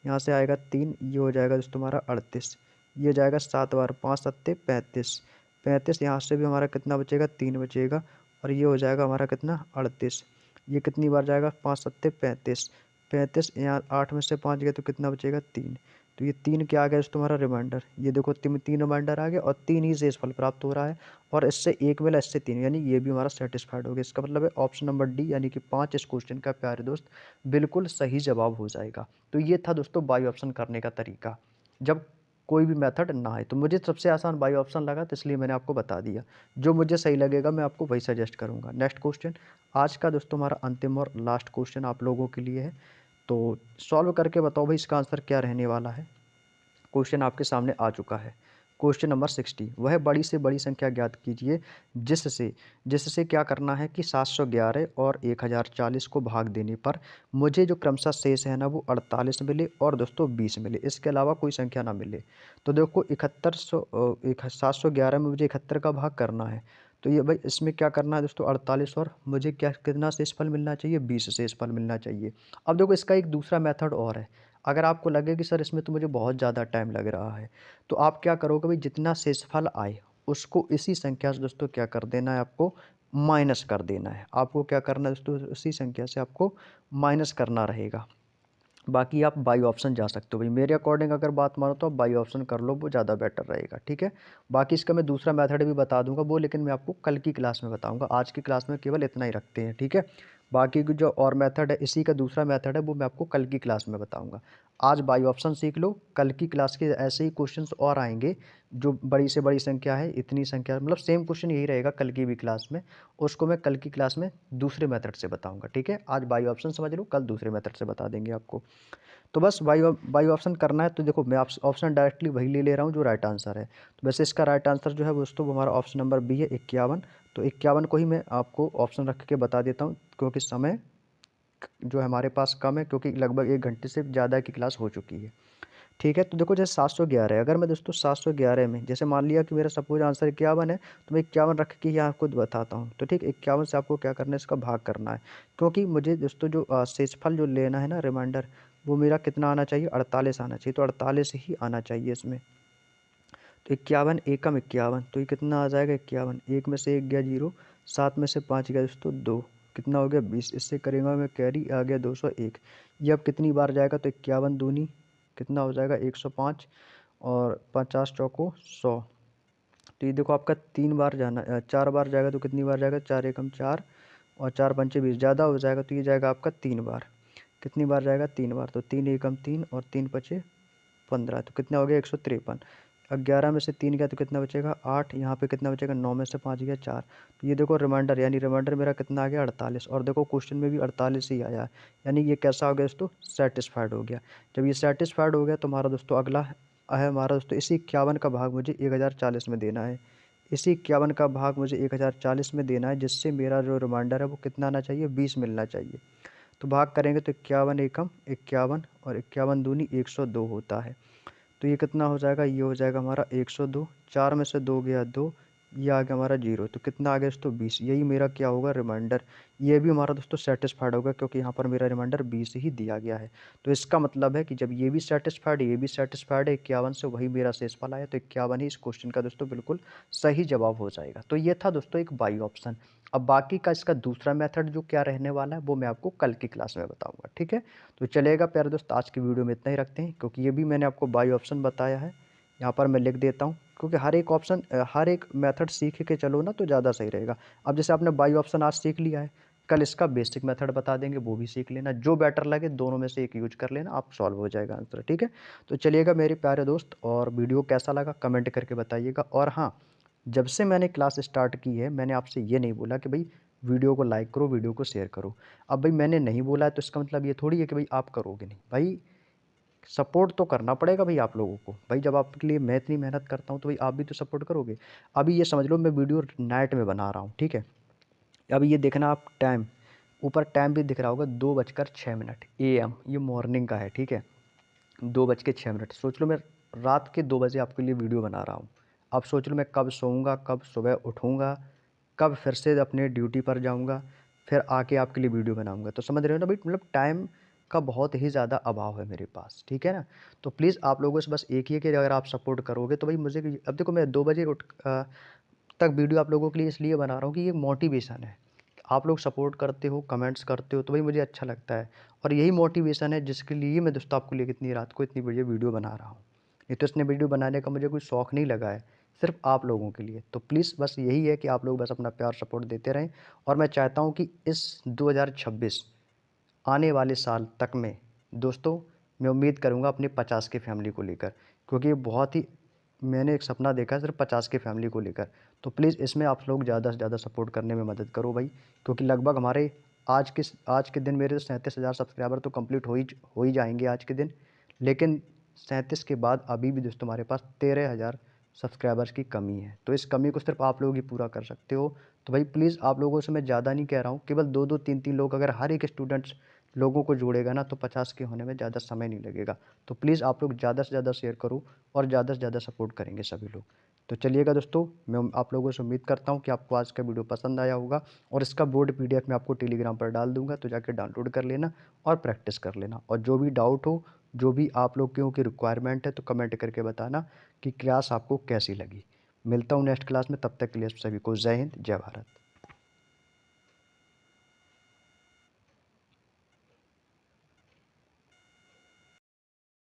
यहाँ से आएगा 3, ये हो जाएगा दोस्तों हमारा 38, ये जाएगा 7 बार, 5 सत्ते 35, 35 यहाँ से भी हमारा कितना बचेगा, 3 बचेगा, और ये हो जाएगा हमारा कितना 38, ये कितनी बार जाएगा, 5 सत्ते 35, 35 यहाँ 8 में से 5 गया तो कितना बचेगा 3, तो ये 3 क्या आ गया दोस्तों तुम्हारा रिमाइंडर, ये देखो 3 रिमाइंडर आ गया, और 3 ही शेषफल प्राप्त हो रहा है, और इससे 1 मिला, इससे 3, यानी ये भी हमारा सेटिस्फाइड हो गया। इसका मतलब है ऑप्शन नंबर डी यानी कि 5 इस क्वेश्चन का प्यारे दोस्त बिल्कुल सही जवाब हो जाएगा। तो ये था दोस्तों बाई ऑप्शन करने का तरीका, जब कोई भी मेथड ना आए। तो मुझे सबसे आसान बाई ऑप्शन लगा, तो इसलिए मैंने आपको बता दिया। जो मुझे सही लगेगा मैं आपको वही सजेस्ट करूँगा। नेक्स्ट क्वेश्चन, आज का दोस्तों हमारा अंतिम और लास्ट क्वेश्चन आप लोगों के लिए है, तो सॉल्व करके बताओ भाई इसका आंसर क्या रहने वाला है। क्वेश्चन आपके सामने आ चुका है। क्वेश्चन नंबर 60, वह बड़ी से बड़ी संख्या ज्ञात कीजिए जिससे जिससे क्या करना है कि 711 और 1040 को भाग देने पर मुझे जो क्रमशः शेष है ना वो 48 मिले और दोस्तों 20 मिले, इसके अलावा कोई संख्या ना मिले। तो देखो 711 में मुझे 71 का भाग करना है, तो ये भाई इसमें क्या करना है दोस्तों 48, और मुझे क्या कितना शेषफल मिलना चाहिए, 20 शेषफल मिलना चाहिए। अब देखो इसका एक दूसरा मेथड और है, अगर आपको लगे कि सर इसमें तो मुझे बहुत ज़्यादा टाइम लग रहा है, तो आप क्या करोगे भाई, जितना शेषफल आए उसको इसी संख्या से दोस्तों क्या कर देना है, आपको माइनस कर देना है। आपको क्या करना है दोस्तों, उसी संख्या से आपको माइनस करना रहेगा। बाकी आप बाई ऑप्शन जा सकते हो भाई, मेरे अकॉर्डिंग अगर बात मानो तो आप बाई ऑप्शन कर लो, वो ज़्यादा बेटर रहेगा, ठीक है। बाकी इसका मैं दूसरा मेथड भी बता दूंगा वो, लेकिन मैं आपको कल की क्लास में बताऊंगा, आज की क्लास में केवल इतना ही रखते हैं, ठीक है। बाकी की जो और मेथड है, इसी का दूसरा मेथड है, वो मैं आपको कल की क्लास में बताऊंगा। आज बाई ऑप्शन सीख लो, कल की क्लास के ऐसे ही क्वेश्चंस और आएंगे, जो बड़ी से बड़ी संख्या है, इतनी संख्या, मतलब सेम क्वेश्चन यही रहेगा कल की भी क्लास में, उसको मैं कल की क्लास में दूसरे मेथड से बताऊंगा, ठीक है। आज बाई ऑप्शन समझ लो, कल दूसरे मेथड से बता देंगे आपको। तो बस बाई ऑप्शन करना है, तो देखो मैं ऑप्शन डायरेक्टली वही ले ले रहा हूँ जो राइट आंसर है। तो वैसे इसका राइट आंसर जो है दोस्तों वो हमारा ऑप्शन नंबर बी है 51। तो 51 को ही मैं आपको ऑप्शन रख के बता देता हूँ, क्योंकि समय जो है हमारे पास कम है, क्योंकि लगभग 1 घंटे से ज़्यादा की क्लास हो चुकी है, ठीक है। तो देखो जैसे 711 है, अगर मैं दोस्तों 711 में जैसे मान लिया कि मेरा सपोज आंसर 51 है, तो मैं 51 रख के यहाँ खुद बताता हूँ, तो ठीक 51 से आपको क्या करना है, इसका भाग करना है, क्योंकि मुझे दोस्तों जो शेषफल जो लेना है ना रिमाइंडर, वो मेरा कितना आना चाहिए, 48 आना चाहिए, तो 48 ही आना चाहिए इसमें। तो 51 एकम 51, तो ये कितना आ जाएगा 51, एक में से 1 गया 0, 7 में से 5 गया दोस्तों 2, कितना हो गया 20, इससे करेंगे मैं कैरी, आ गया 201। ये अब कितनी बार जाएगा, तो 51 दूनी कितना हो जाएगा 105, और 50 चौको 100, तो ये देखो आपका 3 बार जाना, 4 बार जाएगा, तो कितनी बार जाएगा, 4 एकम 4, और 4 पंचे 20, ज़्यादा हो जाएगा, तो ये जाएगा आपका 3 बार, कितनी बार जाएगा 3 बार, तो 3 एकम 3 और 3 पचे 15, तो कितना हो गया 153। 11 में से 3 गया तो कितना बचेगा 8, यहाँ पे कितना बचेगा 9 में से 5 गया 4, तो ये देखो रिमाइंडर, यानी रिमाइंडर मेरा कितना आ गया 48, और देखो क्वेश्चन में भी 48 ही आया है, यानी ये कैसा हो गया दोस्तों, सेटिस्फाइड हो गया। जब ये सेटिस्फाइड हो गया तो हमारा दोस्तों अगला है हमारा दोस्तों, इसी 51 का भाग मुझे 1040 में देना है, इसी 51 का भाग मुझे 1040 में देना है, जिससे मेरा जो रिमाइंडर है वो कितना आना चाहिए, 20 मिलना चाहिए। तो भाग करेंगे तो 51 एकम 51, और 51 दूनी 102 होता है, तो ये कितना हो जाएगा, ये हो जाएगा हमारा 102, 4 में से 2 गया 2, ये आ गया हमारा 0, तो कितना आ गया दोस्तों 20। यही मेरा क्या होगा रिमाइंडर। ये भी हमारा दोस्तों सेटिस्फाइड होगा क्योंकि यहाँ पर मेरा रिमाइंडर 20 ही दिया गया है। तो इसका मतलब है कि जब ये भी सेटिस्फाइड ये भी सेटिस्फाइड है 51 से, वही मेरा शेषफल आया, तो 51 ही इस क्वेश्चन का दोस्तों बिल्कुल सही जवाब हो जाएगा। तो ये था दोस्तों एक बाई ऑप्शन। अब बाकी का इसका दूसरा मेथड जो क्या रहने वाला है वो मैं आपको कल की क्लास में बताऊँगा, ठीक है। तो चलेगा प्यारे दोस्त, आज की वीडियो में इतना ही रखते हैं, क्योंकि ये भी मैंने आपको बाई ऑप्शन बताया है। यहाँ पर मैं लिख देता हूँ, क्योंकि हर एक ऑप्शन हर एक मेथड सीख के चलो ना तो ज़्यादा सही रहेगा। अब जैसे आपने बाई ऑप्शन आज सीख लिया है, कल इसका बेसिक मेथड बता देंगे, वो भी सीख लेना, जो बेटर लगे दोनों में से एक यूज कर लेना, आप सॉल्व हो जाएगा आंसर, ठीक है। तो चलिएगा मेरे प्यारे दोस्त, और वीडियो कैसा लगा कमेंट करके बताइएगा। और हाँ, जब से मैंने क्लास स्टार्ट की है मैंने आपसे ये नहीं बोला कि भाई वीडियो को लाइक करो, वीडियो को शेयर करो। अब भाई मैंने नहीं बोला है तो इसका मतलब ये थोड़ी है कि भाई आप करोगे नहीं। भाई सपोर्ट तो करना पड़ेगा भाई आप लोगों को। भाई जब आपके लिए मैं इतनी मेहनत करता हूँ तो भाई आप भी तो सपोर्ट करोगे। अभी ये समझ लो मैं वीडियो नाइट में बना रहा हूँ, ठीक है। अभी ये देखना आप टाइम, ऊपर टाइम भी दिख रहा होगा 2:06 AM, ये मॉर्निंग का है, ठीक है। 2:06 सोच लो मैं रात के 2 बजे आपके लिए वीडियो बना रहा हूँ। अब सोच लो मैं कब सोऊंगा, कब सुबह उठूंगा, कब फिर से अपने ड्यूटी पर जाऊंगा, फिर आके आपके लिए वीडियो बनाऊंगा। तो समझ रहे हो ना भाई, मतलब टाइम का बहुत ही ज़्यादा अभाव है मेरे पास, ठीक है ना। तो प्लीज़ आप लोगों से बस एक ही है कि अगर आप सपोर्ट करोगे तो भाई मुझे अब देखो मैं 2 बजे तक वीडियो आप लोगों के लिए इसलिए बना रहा हूँ कि ये मोटिवेशन है। आप लोग सपोर्ट करते हो, कमेंट्स करते हो तो भाई मुझे अच्छा लगता है। और यही मोटिवेशन है जिसके लिए मैं दोस्तों आपके लिए कितनी रात को इतनी बढ़िया वीडियो बना रहा हूँ। नहीं तो इसने वीडियो बनाने का मुझे कोई शौक़ नहीं लगा है, सिर्फ आप लोगों के लिए। तो प्लीज़ बस यही है कि आप लोग बस अपना प्यार सपोर्ट देते रहें। और मैं चाहता हूँ कि इस 2026 आने वाले साल तक में दोस्तों मैं उम्मीद करूँगा अपनी 50 की फैमिली को लेकर, क्योंकि ये बहुत ही मैंने एक सपना देखा है सिर्फ 50 की फैमिली को लेकर। तो प्लीज़ इसमें आप लोग ज़्यादा से ज़्यादा सपोर्ट करने में मदद करो भाई, क्योंकि लगभग हमारे आज के दिन मेरे 37,000 सब्सक्राइबर तो कंप्लीट हो ही जाएंगे आज के दिन। लेकिन 37 के बाद अभी भी दोस्तों हमारे पास 13,000 सब्सक्राइबर्स की कमी है। तो इस कमी को सिर्फ आप लोग ही पूरा कर सकते हो। तो भाई प्लीज़ आप लोगों से मैं ज़्यादा नहीं कह रहा हूँ, केवल 2-2 3-3 लोग अगर हर एक स्टूडेंट्स लोगों को जोड़ेगा ना तो 50 के होने में ज़्यादा समय नहीं लगेगा। तो प्लीज़ आप लोग ज़्यादा से ज़्यादा शेयर करो और ज़्यादा से ज़्यादा सपोर्ट करेंगे सभी लोग। तो चलिएगा दोस्तों, मैं आप लोगों से उम्मीद करता हूँ कि आपको आज का वीडियो पसंद आया होगा, और इसका बोर्ड पीडीएफ मैं आपको टेलीग्राम पर डाल दूँगा, तो जाके डाउनलोड कर लेना और प्रैक्टिस कर लेना। और जो भी डाउट हो, जो भी आप लोगों की रिक्वायरमेंट है, तो कमेंट करके बताना कि क्लास आपको कैसी लगी। मिलता हूँ नेक्स्ट क्लास में, तब तक के लिए सभी को जय हिंद, जय भारत।